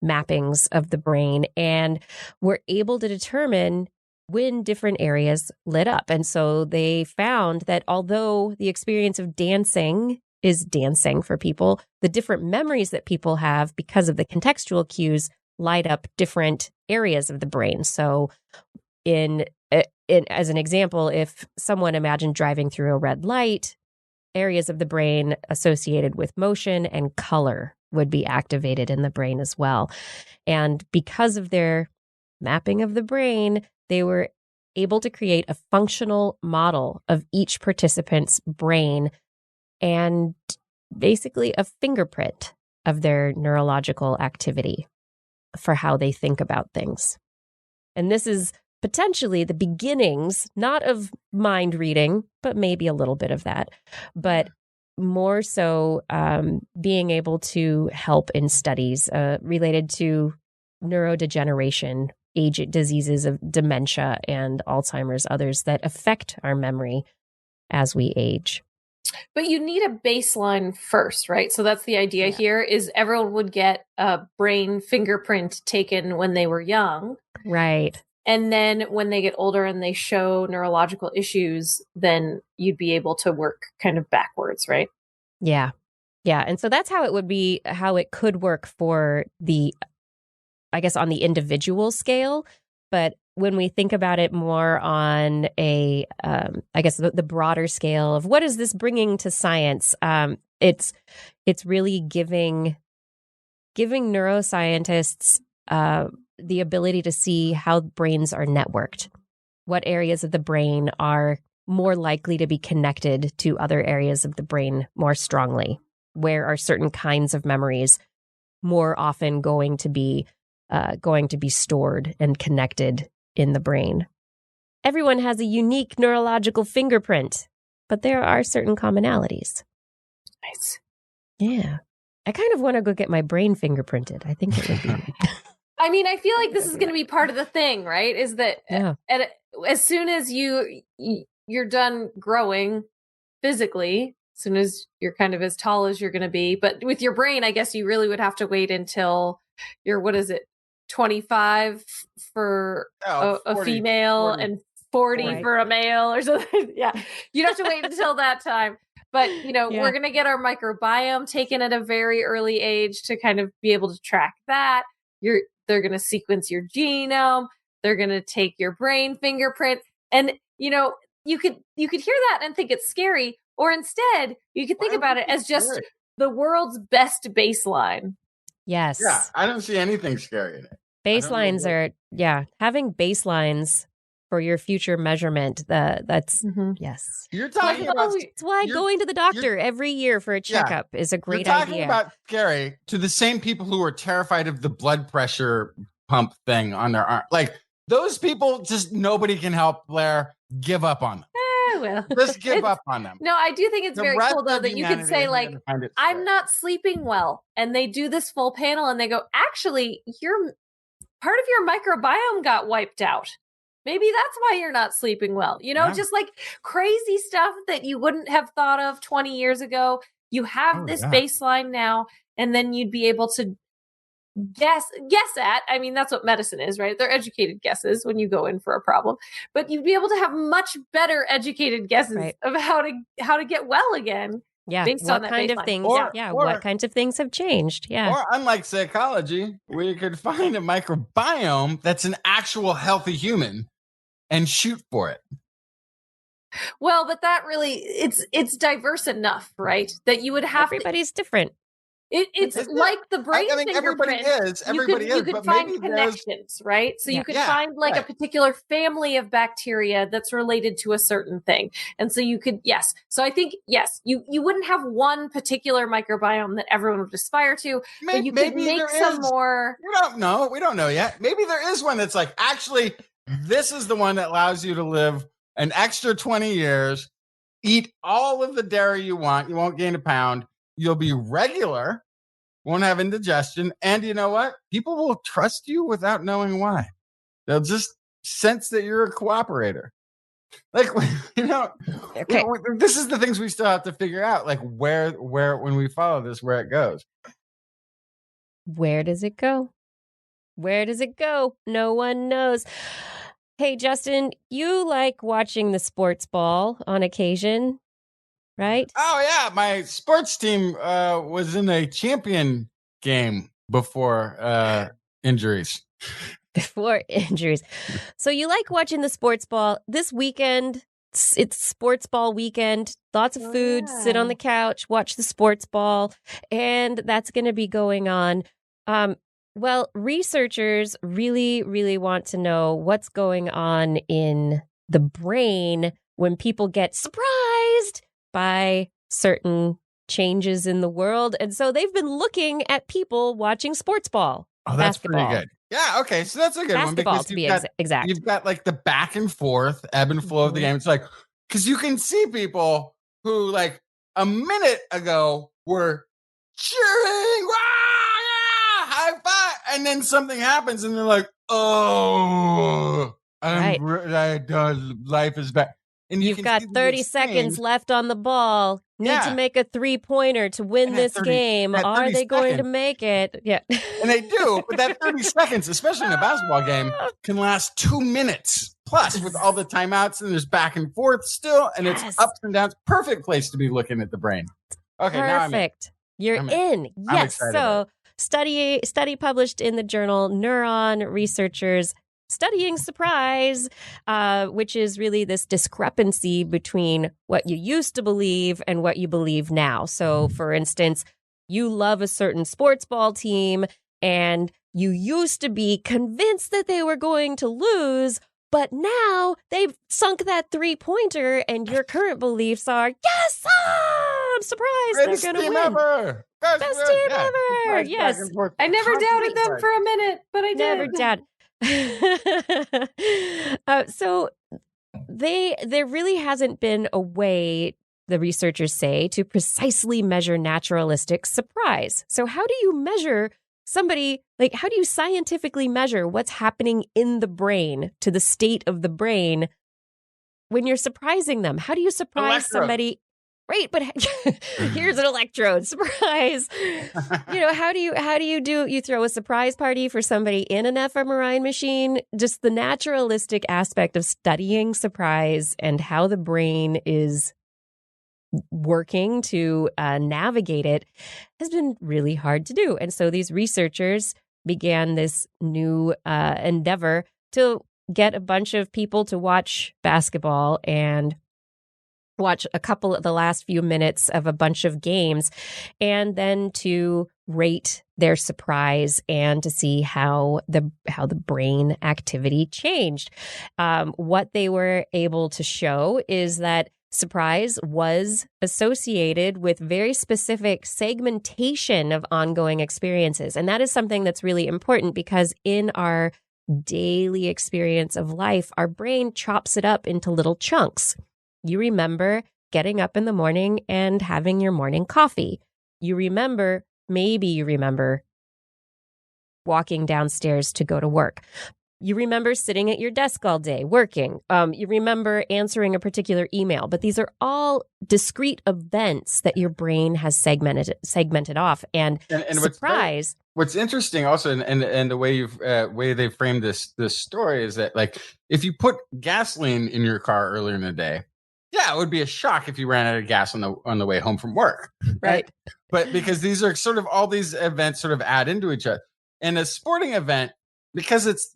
mappings of the brain and were able to determine when different areas lit up. And so they found that although the experience of dancing is dancing for people, the different memories that people have because of the contextual cues light up different areas of the brain. So as an example, if someone imagined driving through a red light, areas of the brain associated with motion and color would be activated in the brain as well. And because of their mapping of the brain, they were able to create a functional model of each participant's brain and basically a fingerprint of their neurological activity for how they think about things. And this is potentially the beginnings, not of mind reading, but maybe a little bit of that, but more so being able to help in studies related to neurodegeneration, age diseases of dementia and Alzheimer's, others that affect our memory as we age. But you need a baseline first, right? So that's the idea here, is everyone would get a brain fingerprint taken when they were young. Right. And then when they get older and they show neurological issues, then you'd be able to work kind of backwards, right? Yeah. Yeah. And so that's how it could work for on the individual scale. But when we think about it more on the broader scale of what is this bringing to science, it's really giving neuroscientists the ability to see how brains are networked, what areas of the brain are more likely to be connected to other areas of the brain more strongly, where are certain kinds of memories more often going to be stored and connected in the brain. Everyone has a unique neurological fingerprint, but there are certain commonalities. Nice. Yeah. I kind of want to go get my brain fingerprinted. I think it would be... I mean, I feel like this is going to be part of the thing, right? Is that as soon as you're done growing physically, as soon as you're kind of as tall as you're going to be, but with your brain, I guess you really would have to wait until you're, 25 for a female 40, and 40 for a male or something. Yeah. You'd have to wait until that time. But, we're going to get our microbiome taken at a very early age to kind of be able to track that. They're going to sequence your genome. They're going to take your brain fingerprint. And, you could hear that and think it's scary. Or instead, you could think about it as just the world's best baseline. Yes. Yeah, I don't see anything scary in it. Baselines are, having baselines for your future measurement. That's, yes. You're talking about... That's why going to the doctor every year for a checkup is a great idea. You're talking about scary to the same people who are terrified of the blood pressure pump thing on their arm. Like, those people, just nobody can help, Blair. Give up on them. Well, just give up on them. No, I do think it's very cool, though, that you could say, like, I'm not sleeping well. And they do this full panel and they go, actually, part of your microbiome got wiped out. Maybe that's why you're not sleeping well. Just like crazy stuff that you wouldn't have thought of 20 years ago. You have this baseline now, and then you'd be able to guess at. I mean, that's what medicine is, right? They're educated guesses when you go in for a problem, but you'd be able to have much better educated guesses of how to get well again. Yeah, based what on that kind baseline. of things? What kinds of things have changed? Yeah, or unlike psychology, we could find a microbiome that's an actual healthy human and shoot for it. Well, but that really it's diverse enough, right? That you would have everybody's different. It's like the brain fingerprint. Everybody is. You could find connections, right? So you could find like a particular family of bacteria that's related to a certain thing. And so you could, So I think, you wouldn't have one particular microbiome that everyone would aspire to, but you could make some more. We don't know yet. Maybe there is one that's like, actually, this is the one that allows you to live an extra 20 years, eat all of the dairy you want. You won't gain a pound. You'll be regular, won't have indigestion. And you know what? People will trust you without knowing why. They'll just sense that you're a cooperator. Like, this is the things we still have to figure out. Like where, when we follow this, where it goes. Where does it go? Where does it go? No one knows. Hey, Justin, you like watching the sports ball on occasion, right? Oh, yeah. My sports team was in a champion game before injuries. Before injuries. So you like watching the sports ball. This weekend, it's sports ball weekend. Lots of food, sit on the couch, watch the sports ball. And that's going to be going on. Well, researchers really, really want to know what's going on in the brain when people get surprised by certain changes in the world. And so they've been looking at people watching sports ball. Oh, that's basketball. Pretty good. Yeah, okay. So that's a good basketball, one. Because to be exact. You've got like the back and forth, ebb and flow of the game. It's like, because you can see people who like a minute ago were cheering, high five, and then something happens and they're like, life is bad. And you've got 30 seconds left on the ball. Need to make a 3-pointer to win this game. Are they going to make it? Yeah. And they do. But that 30 seconds, especially in a basketball game, can last 2 minutes. Plus, with all the timeouts and there's back and forth still, and it's ups and downs. Perfect place to be looking at the brain. Okay, perfect. You're in. Yes. So study published in the journal Neuron, researchers studying surprise, which is really this discrepancy between what you used to believe and what you believe now. So, for instance, you love a certain sports ball team and you used to be convinced that they were going to lose, but now they've sunk that 3-pointer and your current beliefs are, yes, I'm surprised they're going to win. Ever. Best team ever. Yes. I never doubted them for a minute, but I did. Never doubted. So there really hasn't been a way, the researchers say, to precisely measure naturalistic surprise. So how do you measure somebody, like how do you scientifically measure what's happening in the brain, to the state of the brain when you're surprising them? How do you surprise somebody? Right, but here's an electrode surprise. How do you throw a surprise party for somebody in an fMRI machine? Just the naturalistic aspect of studying surprise and how the brain is working to navigate it has been really hard to do. And so these researchers began this new endeavor to get a bunch of people to watch basketball and watch a couple of the last few minutes of a bunch of games, and then to rate their surprise and to see how the brain activity changed. What they were able to show is that surprise was associated with very specific segmentation of ongoing experiences. And that is something that's really important because in our daily experience of life, our brain chops it up into little chunks. You remember getting up in the morning and having your morning coffee. Maybe you remember walking downstairs to go to work. You remember sitting at your desk all day working. You remember answering a particular email. But these are all discrete events that your brain has segmented off. And surprise. What's interesting also, and the way way they framed this story is that, like, if you put gasoline in your car earlier in the day, yeah, it would be a shock if you ran out of gas on the way home from work, right? But because these are sort of all these events sort of add into each other. In a sporting event, because it's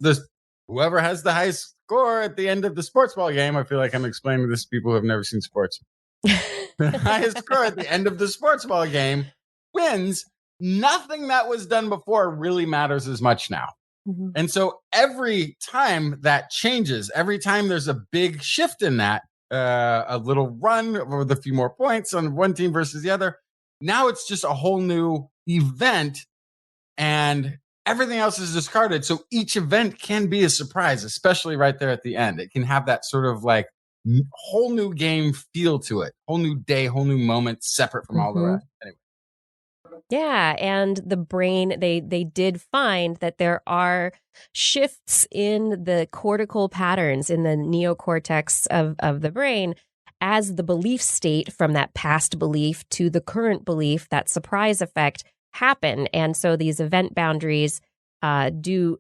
whoever has the highest score at the end of the sports ball game. I feel like I'm explaining this to people who have never seen sports. The highest score at the end of the sports ball game wins. Nothing that was done before really matters as much now. Mm-hmm. And so every time that changes, every time there's a big shift in that, a little run with a few more points on one team versus the other, now it's just a whole new event and everything else is discarded. So each event can be a surprise, especially right there at the end. It can have that sort of like whole new game feel to it, whole new day, whole new moment, separate from all the rest. Anyway. Yeah, and the brain, they did find that there are shifts in the cortical patterns in the neocortex of the brain as the belief state from that past belief to the current belief, that surprise effect, happen. And so these event boundaries do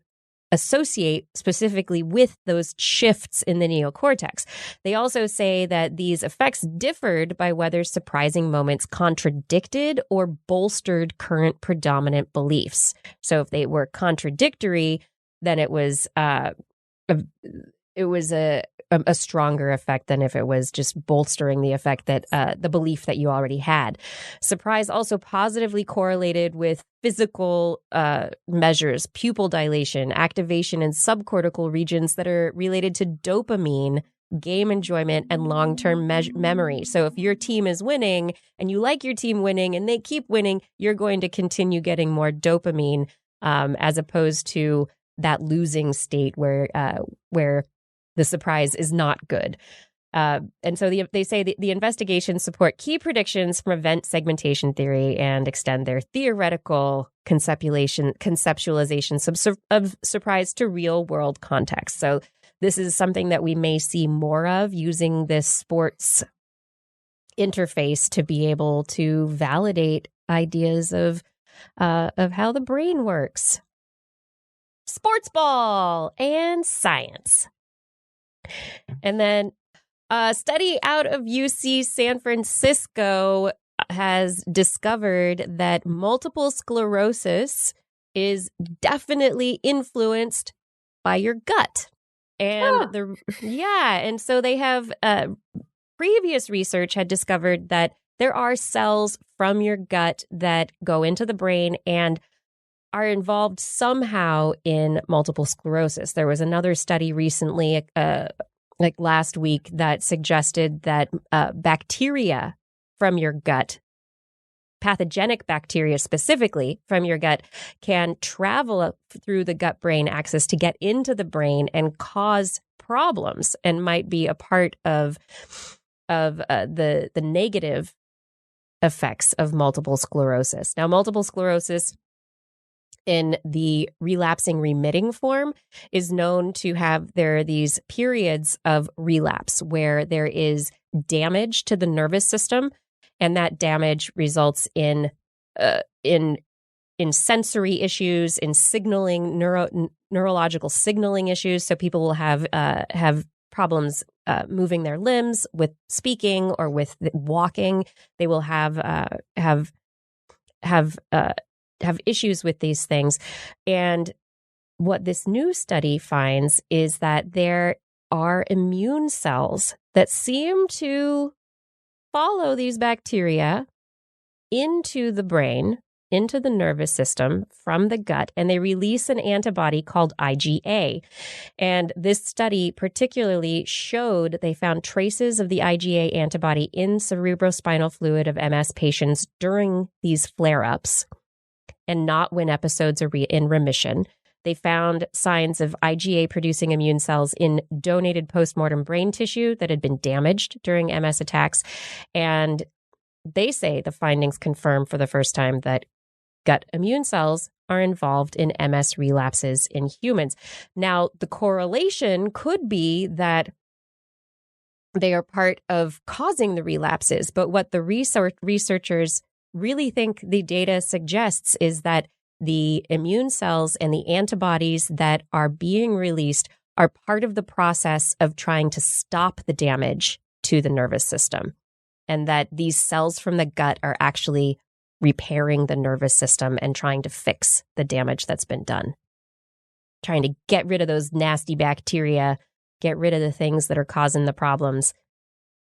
associate specifically with those shifts in the neocortex. They also say that these effects differed by whether surprising moments contradicted or bolstered current predominant beliefs. So if they were contradictory, then it was a stronger effect than if it was just bolstering the effect that the belief that you already had. Surprise also positively correlated with physical measures, pupil dilation, activation in subcortical regions that are related to dopamine, game enjoyment, and long-term memory. So if your team is winning and you like your team winning and they keep winning, you're going to continue getting more dopamine as opposed to that losing state where the surprise is not good. And so they say the investigations support key predictions from event segmentation theory and extend their theoretical conceptualization of surprise to real world context. So this is something that we may see more of, using this sports interface to be able to validate ideas of how the brain works. Sports ball and science. And then a study out of UC San Francisco has discovered that multiple sclerosis is definitely influenced by your gut. And and so they have previous research had discovered that there are cells from your gut that go into the brain and are involved somehow in multiple sclerosis. There was another study recently, like last week, that suggested that bacteria from your gut, pathogenic bacteria specifically from your gut, can travel through the gut-brain axis to get into the brain and cause problems, and might be a part of the negative effects of multiple sclerosis. Now, multiple sclerosis in the relapsing remitting form is known to have, there are these periods of relapse where there is damage to the nervous system, and that damage results in sensory issues, in signaling, neurological signaling issues. So people will have problems moving their limbs, with speaking or with walking. They will have issues with these things. And what this new study finds is that there are immune cells that seem to follow these bacteria into the brain, into the nervous system from the gut, and they release an antibody called IgA. And this study particularly showed they found traces of the IgA antibody in cerebrospinal fluid of MS patients during these flare-ups, and not when episodes are in remission. They found signs of IgA-producing immune cells in donated postmortem brain tissue that had been damaged during MS attacks. And they say the findings confirm for the first time that gut immune cells are involved in MS relapses in humans. Now, the correlation could be that they are part of causing the relapses. But what the researchers really think the data suggests is that the immune cells and the antibodies that are being released are part of the process of trying to stop the damage to the nervous system. And that these cells from the gut are actually repairing the nervous system and trying to fix the damage that's been done. Trying to get rid of those nasty bacteria, get rid of the things that are causing the problems,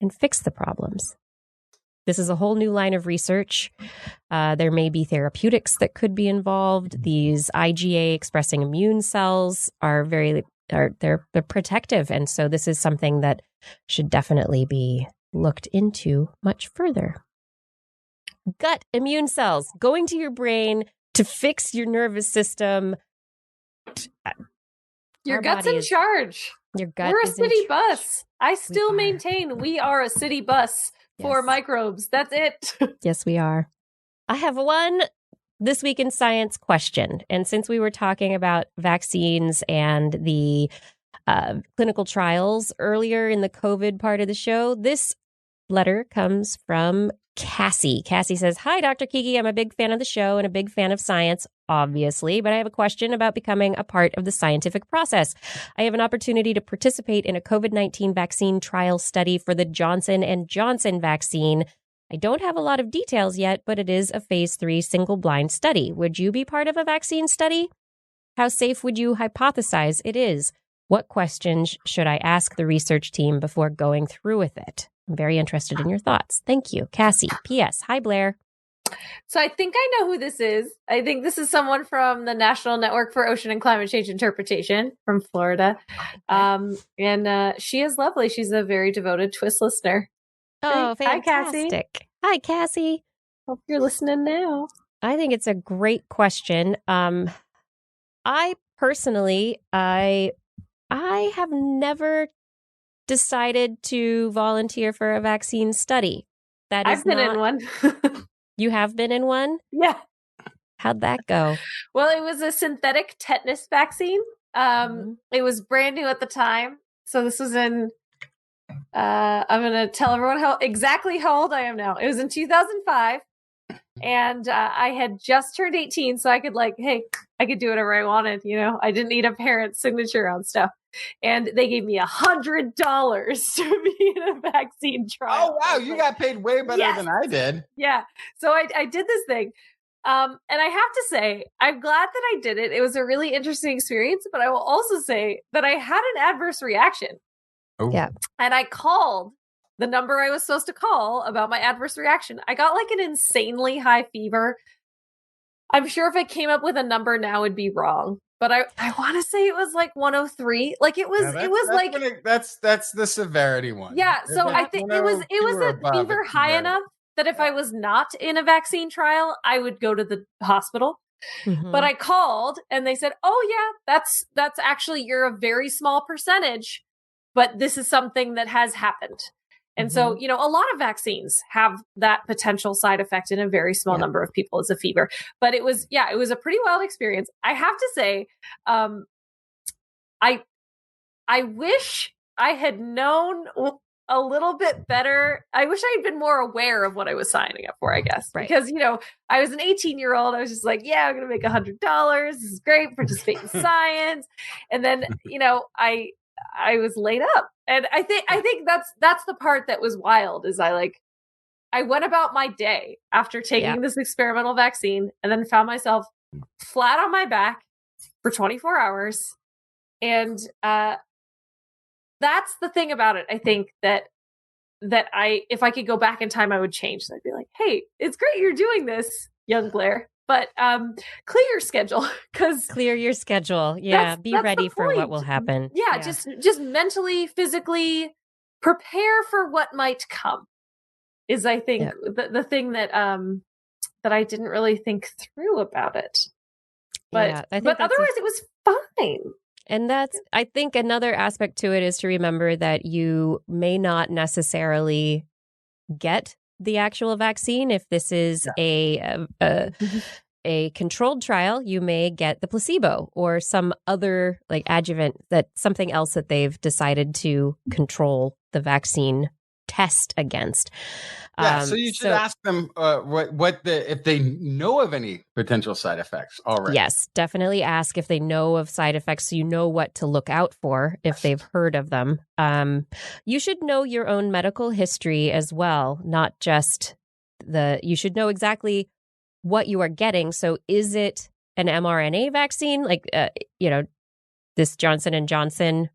and fix the problems. This is a whole new line of research. There may be therapeutics that could be involved. These IgA expressing immune cells are they're protective. And so this is something that should definitely be looked into much further. Gut immune cells going to your brain to fix your nervous system. Your gut's in charge. Your gut We're a is in city bus. I still maintain we are a city bus for microbes. That's it. Yes, we are. I have one This Week in Science question. And since we were talking about vaccines and the clinical trials earlier in the COVID part of the show, this letter comes from Cassie. Cassie says, "Hi, Dr. Kiki. I'm a big fan of the show and a big fan of science, obviously, but I have a question about becoming a part of the scientific process. I have an opportunity to participate in a COVID-19 vaccine trial study for the Johnson & Johnson vaccine. I don't have a lot of details yet, but it is a phase 3 single-blind study. Would you be part of a vaccine study? How safe would you hypothesize it is? What questions should I ask the research team before going through with it? I'm very interested in your thoughts. Thank you, Cassie. P.S. Hi, Blair." So I think I know who this is. I think this is someone from the National Network for Ocean and Climate Change Interpretation from Florida. And she is lovely. She's a very devoted TWIS listener. Oh, Hi, fantastic. Cassie. Hi, Cassie. Hope you're listening now. I think it's a great question. I personally, I have never decided to volunteer for a vaccine study. That is I've been in one. You have been in one? Yeah. How'd that go? Well, it was a synthetic tetanus vaccine. It was brand new at the time. So this was in, I'm going to tell everyone exactly how old I am now. It was in 2005. And I had just turned 18. So I could I could do whatever I wanted. I didn't need a parent's signature on stuff. And they gave me $100 to be in a vaccine trial. Oh, wow. You got paid way better than I did. Yeah. So I did this thing. And I have to say, I'm glad that I did it. It was a really interesting experience, but I will also say that I had an adverse reaction. Oh. Yeah. And I called the number I was supposed to call about my adverse reaction. I got an insanely high fever. I'm sure if I came up with a number now, it'd be wrong. But I want to say it was 103. That's the severity one. Yeah. So I think it was a fever high enough that if I was not in a vaccine trial, I would go to the hospital. Mm-hmm. But I called and they said, "Oh yeah, that's actually, you're a very small percentage, but this is something that has happened." And so, a lot of vaccines have that potential side effect in a very small number of people as a fever. But it was a pretty wild experience. I have to say, I wish I had known a little bit better. I wish I had been more aware of what I was signing up for, I guess. Right. Because, I was an 18-year-old. I was just like, yeah, I'm going to make $100. This is great. Participate in science. And then, I was laid up. And I think that's the part that was wild is I went about my day after taking this experimental vaccine and then found myself flat on my back for 24 hours. And that's the thing about it. I think that if I could go back in time, I would change. I'd be like, "Hey, it's great you're doing this, young Blair, but clear your schedule." Clear your schedule. Yeah. Be ready for what will happen. Yeah. Just mentally, physically prepare for what might come is, I think, the thing that I didn't really think through about it. But otherwise it was fine. And I think another aspect to it is to remember that you may not necessarily get the actual vaccine if this is a a controlled trial, you may get the placebo or some other like adjuvant, that something else that they've decided to control the vaccine test against. Yeah, so you should ask them if they know of any potential side effects already. Yes, definitely ask if they know of side effects, so you know what to look out for if they've heard of them. You should know your own medical history as well, not just you should know exactly what you are getting. So is it an mRNA vaccine, like, this Johnson & Johnson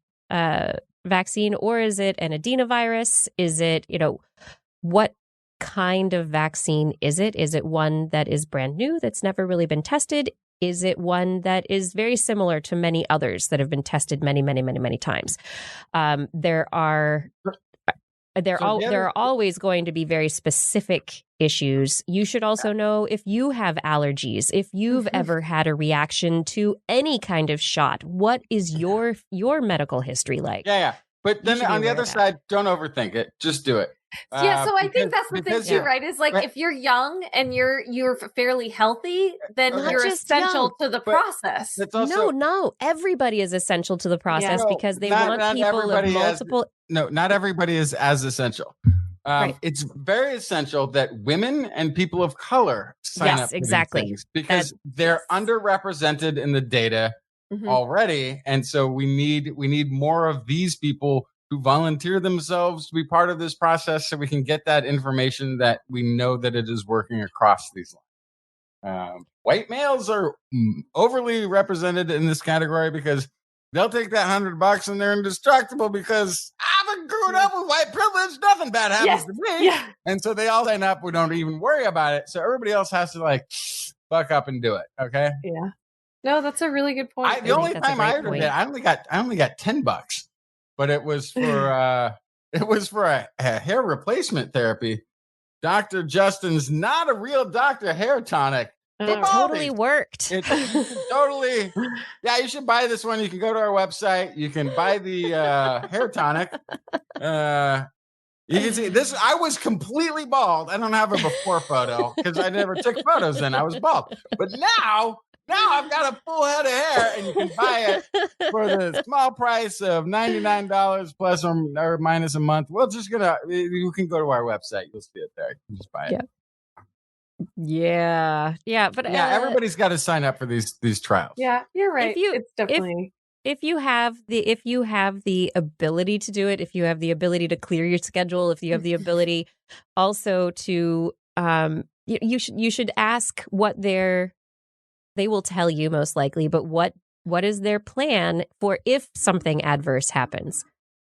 vaccine, or is it an adenovirus? Is it, what kind of vaccine is it? Is it one that is brand new that's never really been tested? Is it one that is very similar to many others that have been tested many, many, many, many times? There are always going to be very specific issues. You should also know if you have allergies, if you've ever had a reaction to any kind of shot. What is your medical history like? Yeah. But then on the other side, don't overthink it. Just do it. So I think that's the thing too, right? Is like, if you're young and you're fairly healthy, then you're essential to the process. No, everybody is essential to the process because they want people of multiple. Not everybody is as essential. Right. It's very essential that women and people of color sign up for these things because they're underrepresented in the data already, and so we need more of these people who volunteer themselves to be part of this process, so we can get that information that we know that it is working across these lines. White males are overly represented in this category because they'll take that $100 and they're indestructible because I've grown up with white privilege. Nothing bad happens to me. Yeah. And so they all sign up. We don't even worry about it. So everybody else has to buck up and do it. Okay. Yeah. No, that's a really good point. The only time I heard of it, I only got $10, but it was for a hair replacement therapy. Dr. Justin's Not a Real Doctor hair tonic. It totally worked. It totally. Yeah, you should buy this one. You can go to our website. You can buy the hair tonic. You can see this. I was completely bald. I don't have a before photo because I never took photos then. I was bald. But now I've got a full head of hair, and you can buy it for the small price of $99 plus or minus a month. You can go to our website. You'll see it there. You can just buy it. Yeah. But everybody's got to sign up for these trials. Yeah, you're right. It's definitely. If you have the ability to do it, if you have the ability to clear your schedule, if you have the ability also to, you should ask what they will tell you most likely, but what is their plan for if something adverse happens?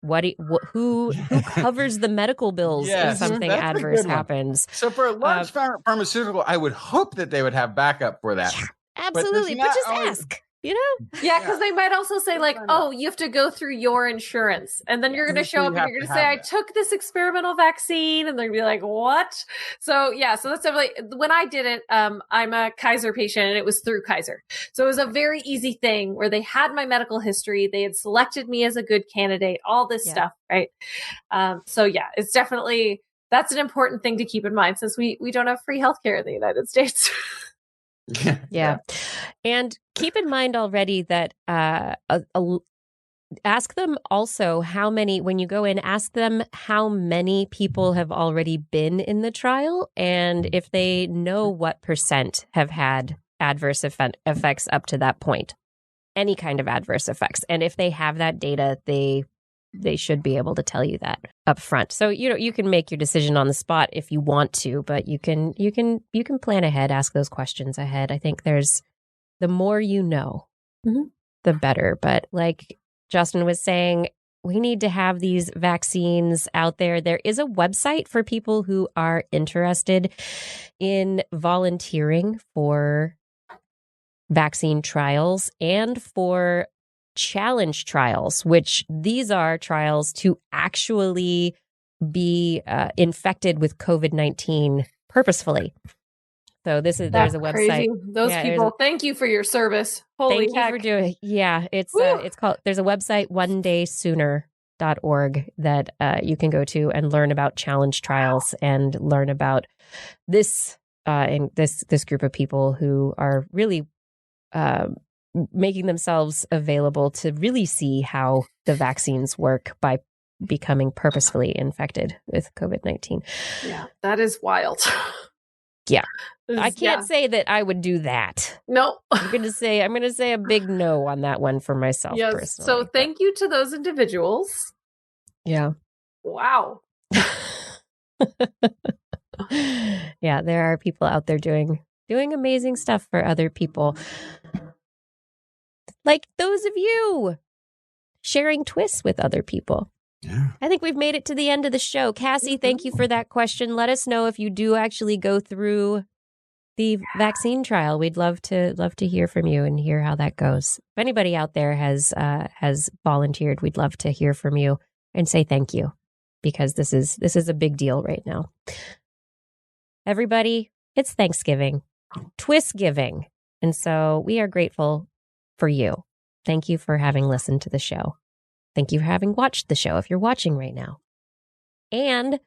Who covers the medical bills if something adverse happens? So for a large pharmaceutical, I would hope that they would have backup for that. Yeah, absolutely, but just ask. Yeah, because they might also say you have to go through your insurance, and then you're going to show up and you're going to say, I took this experimental vaccine, and they're going to be like, what? So that's definitely, when I did it, I'm a Kaiser patient, and it was through Kaiser. So it was a very easy thing where they had my medical history, they had selected me as a good candidate, all this stuff, right? It's definitely, that's an important thing to keep in mind since we don't have free healthcare in the United States. Yeah. And keep in mind already that ask them also when you go in, ask them how many people have already been in the trial and if they know what % have had adverse effects up to that point, any kind of adverse effects. And if they have that data, they should be able to tell you that up front. So, you can make your decision on the spot if you want to, but you can plan ahead, ask those questions ahead. I think the more you know, the better. But like Justin was saying, we need to have these vaccines out there. There is a website for people who are interested in volunteering for vaccine trials and for challenge trials, which these are trials to actually be infected with COVID-19 purposefully. So there's a website. Crazy. Those people, thank you for your service. Holy heck. Thank you for doing. Yeah, it's called. There's a website, onedaysooner.org, that you can go to and learn about challenge trials and learn about this in this group of people who are really making themselves available to really see how the vaccines work by becoming purposefully infected with COVID-19. Yeah, that is wild. Yeah. I can't say that I would do that. No. I'm going to say a big no on that one for myself personally. So thank you to those individuals. Yeah. Wow. Yeah, there are people out there doing amazing stuff for other people. Like those of you sharing TWIS with other people. Yeah. I think we've made it to the end of the show. Cassie, thank you for that question. Let us know if you do actually go through the vaccine trial. We'd love to hear from you and hear how that goes. If anybody out there has volunteered, we'd love to hear from you and say thank you, because this is a big deal right now. Everybody, it's Thanksgiving, TWIS giving, and so we are grateful for you. Thank you for having listened to the show. Thank you for having watched the show if you're watching right now. And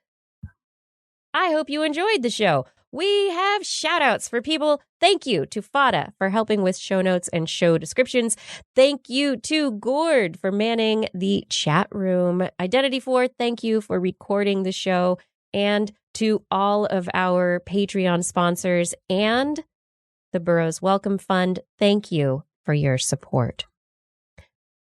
I hope you enjoyed the show. We have shout outs for people. Thank you to Fada for helping with show notes and show descriptions. Thank you to Gord for manning the chat room. Identity4, thank you for recording the show. And to all of our Patreon sponsors and the Burroughs Welcome Fund, thank you for your support.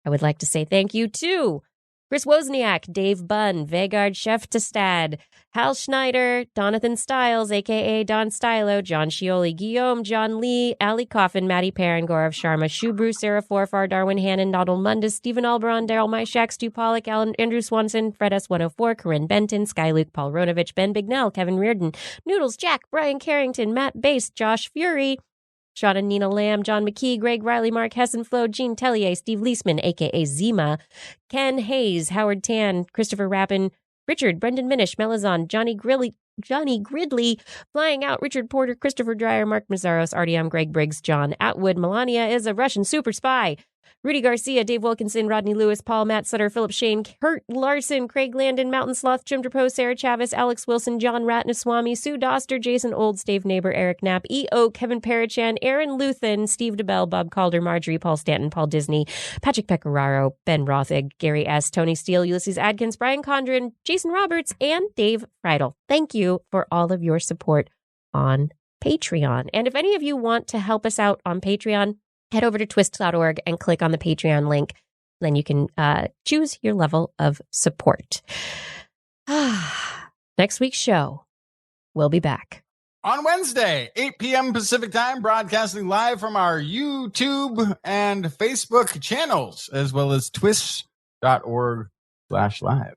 I would like to say thank you to Chris Wozniak, Dave Bunn, Vegard Sheftestad, Hal Schneider, Donathan Stiles, a.k.a. Don Stylo, John Scioli, Guillaume, John Lee, Ali Coffin, Maddie Perrin, Gaurav Sharma, Shubru, Sarah Forfar, Darwin Hannon, Donald Mundus, Stephen Alberon, Daryl Myshak, Stu Pollock, Andrew Swanson, Fred S104, Corinne Benton, Sky Luke, Paul Ronovich, Ben Bignell, Kevin Reardon, Noodles, Jack, Brian Carrington, Matt Bass, Josh Fury, Sean and Nina Lamb, John McKee, Greg Riley, Mark Hessenflow, Gene Tellier, Steve Leisman, a.k.a. Zima, Ken Hayes, Howard Tan, Christopher Rappin, Richard, Brendan Minish, Melazon, Johnny Gridley, Flying Out, Richard Porter, Christopher Dreyer, Mark Mazzaros, RDM, Greg Briggs, John Atwood, Melania is a Russian super spy, Rudy Garcia, Dave Wilkinson, Rodney Lewis, Paul, Matt Sutter, Philip Shane, Kurt Larson, Craig Landon, Mountain Sloth, Jim Drapeau, Sarah Chavez, Alex Wilson, John Ratnaswamy, Sue Doster, Jason Olds, Dave Neighbor, Eric Knapp, E.O., Kevin Parachan, Aaron Luthen, Steve DeBell, Bob Calder, Marjorie, Paul Stanton, Paul Disney, Patrick Pecoraro, Ben Rothig, Gary S., Tony Steele, Ulysses Adkins, Brian Condren, Jason Roberts, and Dave Friedel. Thank you for all of your support on Patreon. And if any of you want to help us out on Patreon, head over to twist.org and click on the Patreon link. Then you can choose your level of support. Next week's show, we'll be back on Wednesday, 8 p.m. Pacific time, broadcasting live from our YouTube and Facebook channels, as well as twist.org/live.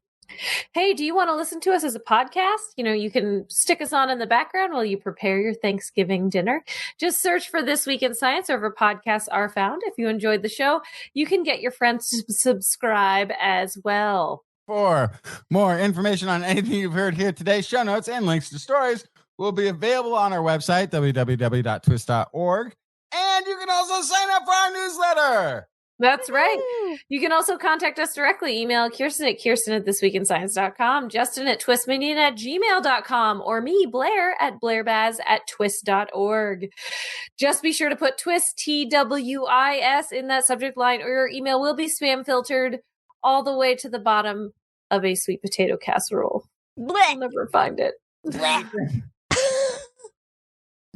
Hey, do you want to listen to us as a podcast? You can stick us on in the background while you prepare your Thanksgiving dinner. Just search for This Week in Science wherever podcasts are found. If you enjoyed the show, you can get your friends to subscribe as well. For more information on anything you've heard here today, show notes and links to stories will be available on our website, www.twist.org. And you can also sign up for our newsletter. That's right. You can also contact us directly. Email Kirsten at thisweekinscience.com, Justin at twistminion@gmail.com, or me, Blair, at blairbaz@twist.org. Just be sure to put TWIS, TWIS, in that subject line, or your email will be spam filtered all the way to the bottom of a sweet potato casserole. You'll never find it.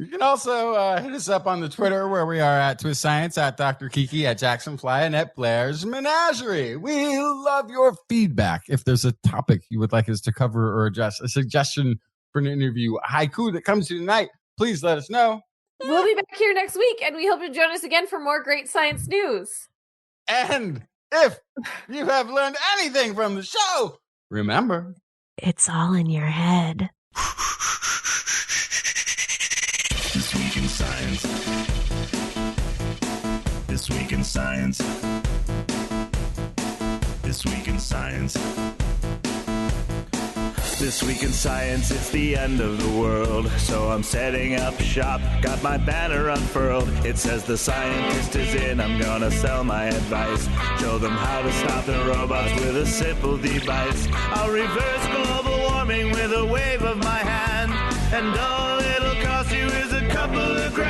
You can also hit us up on the Twitter, where we are at TWIS Science, at Dr. Kiki, at Jacksonfly, and at Blair's Menagerie. We love your feedback. If there's a topic you would like us to cover or address, a suggestion for an interview, a haiku that comes to you tonight, please let us know. We'll be back here next week, and we hope you join us again for more great science news. And if you have learned anything from the show, remember, it's all in your head. This Week in Science. This Week in Science. This Week in Science. This Week in Science, it's the end of the world. So I'm setting up shop, got my banner unfurled. It says the scientist is in, I'm gonna sell my advice. Show them how to stop the robots with a simple device. I'll reverse global warming with a wave of my hand. And all it'll cost you is couple of grand.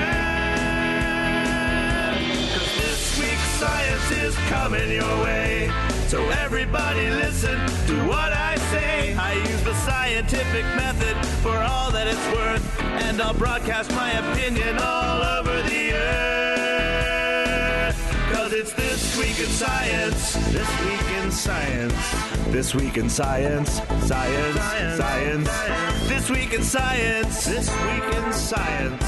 'Cause this week's science is coming your way. So everybody listen to what I say. I use the scientific method for all that it's worth, and I'll broadcast my opinion all over the earth. 'Cause it's This Week in Science. This Week in Science. This Week in Science. Science. Science. This Week in Science. This Week in Science.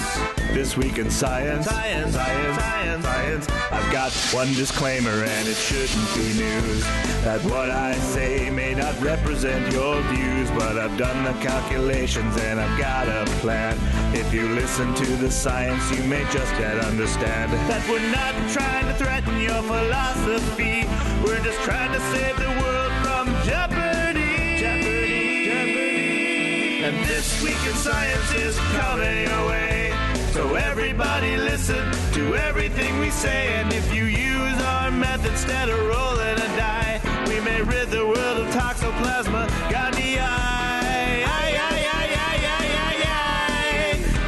This Week in Science. Science. Science. Science. Science. I've got one disclaimer, and it shouldn't be news, that what I say may not represent your views, but I've done the calculations and I've got a plan. If you listen to the science, you may just yet understand that we're not trying to threaten your philosophy. We're just trying to save the world from jeopardy. Jeopardy. Jeopardy. And This Week in Science is coming your way. So everybody listen to everything we say, and if you use our method instead of rolling a die, we may rid the world of toxoplasma gondii.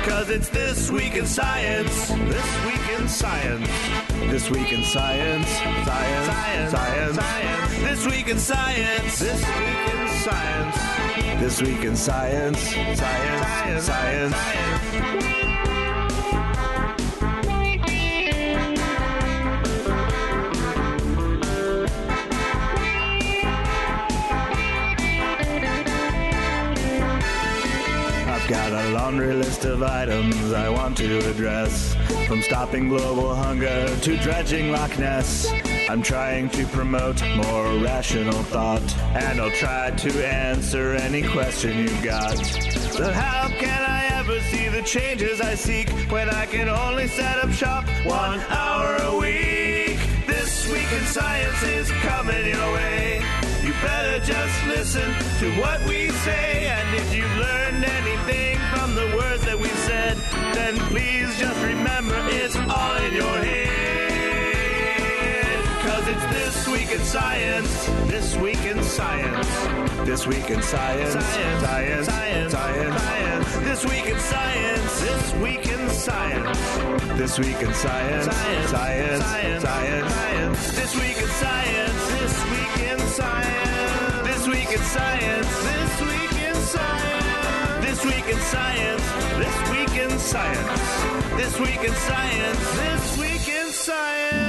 'Cause it's This Week in Science. This Week in Science. This Week in Science. Science. Science. Science. Science. This Week in Science. This Week in Science. This Week in Science. Science. Science. Science. Science. Got a laundry list of items I want to address, from stopping global hunger to dredging Loch Ness. I'm trying to promote more rational thought, and I'll try to answer any question you've got. But how can I ever see the changes I seek when I can only set up shop 1 hour a week? This Week in Science is coming your way. You better just listen to what we say, and if you've learned anything from the words that we said, then please just remember it's all in your head. 'Cause it's This Week in Science. This Week in Science. This Week in Science. Science. Science. Science. Science. Science. This Week in Science. This Week in Science. This Week in Science. Science. Science. Science. Science. This Week in Science. This Week in Science. This Week in Science. This Week in Science. This Week in Science. This Week in Science. This Week in Science. This Week in Science.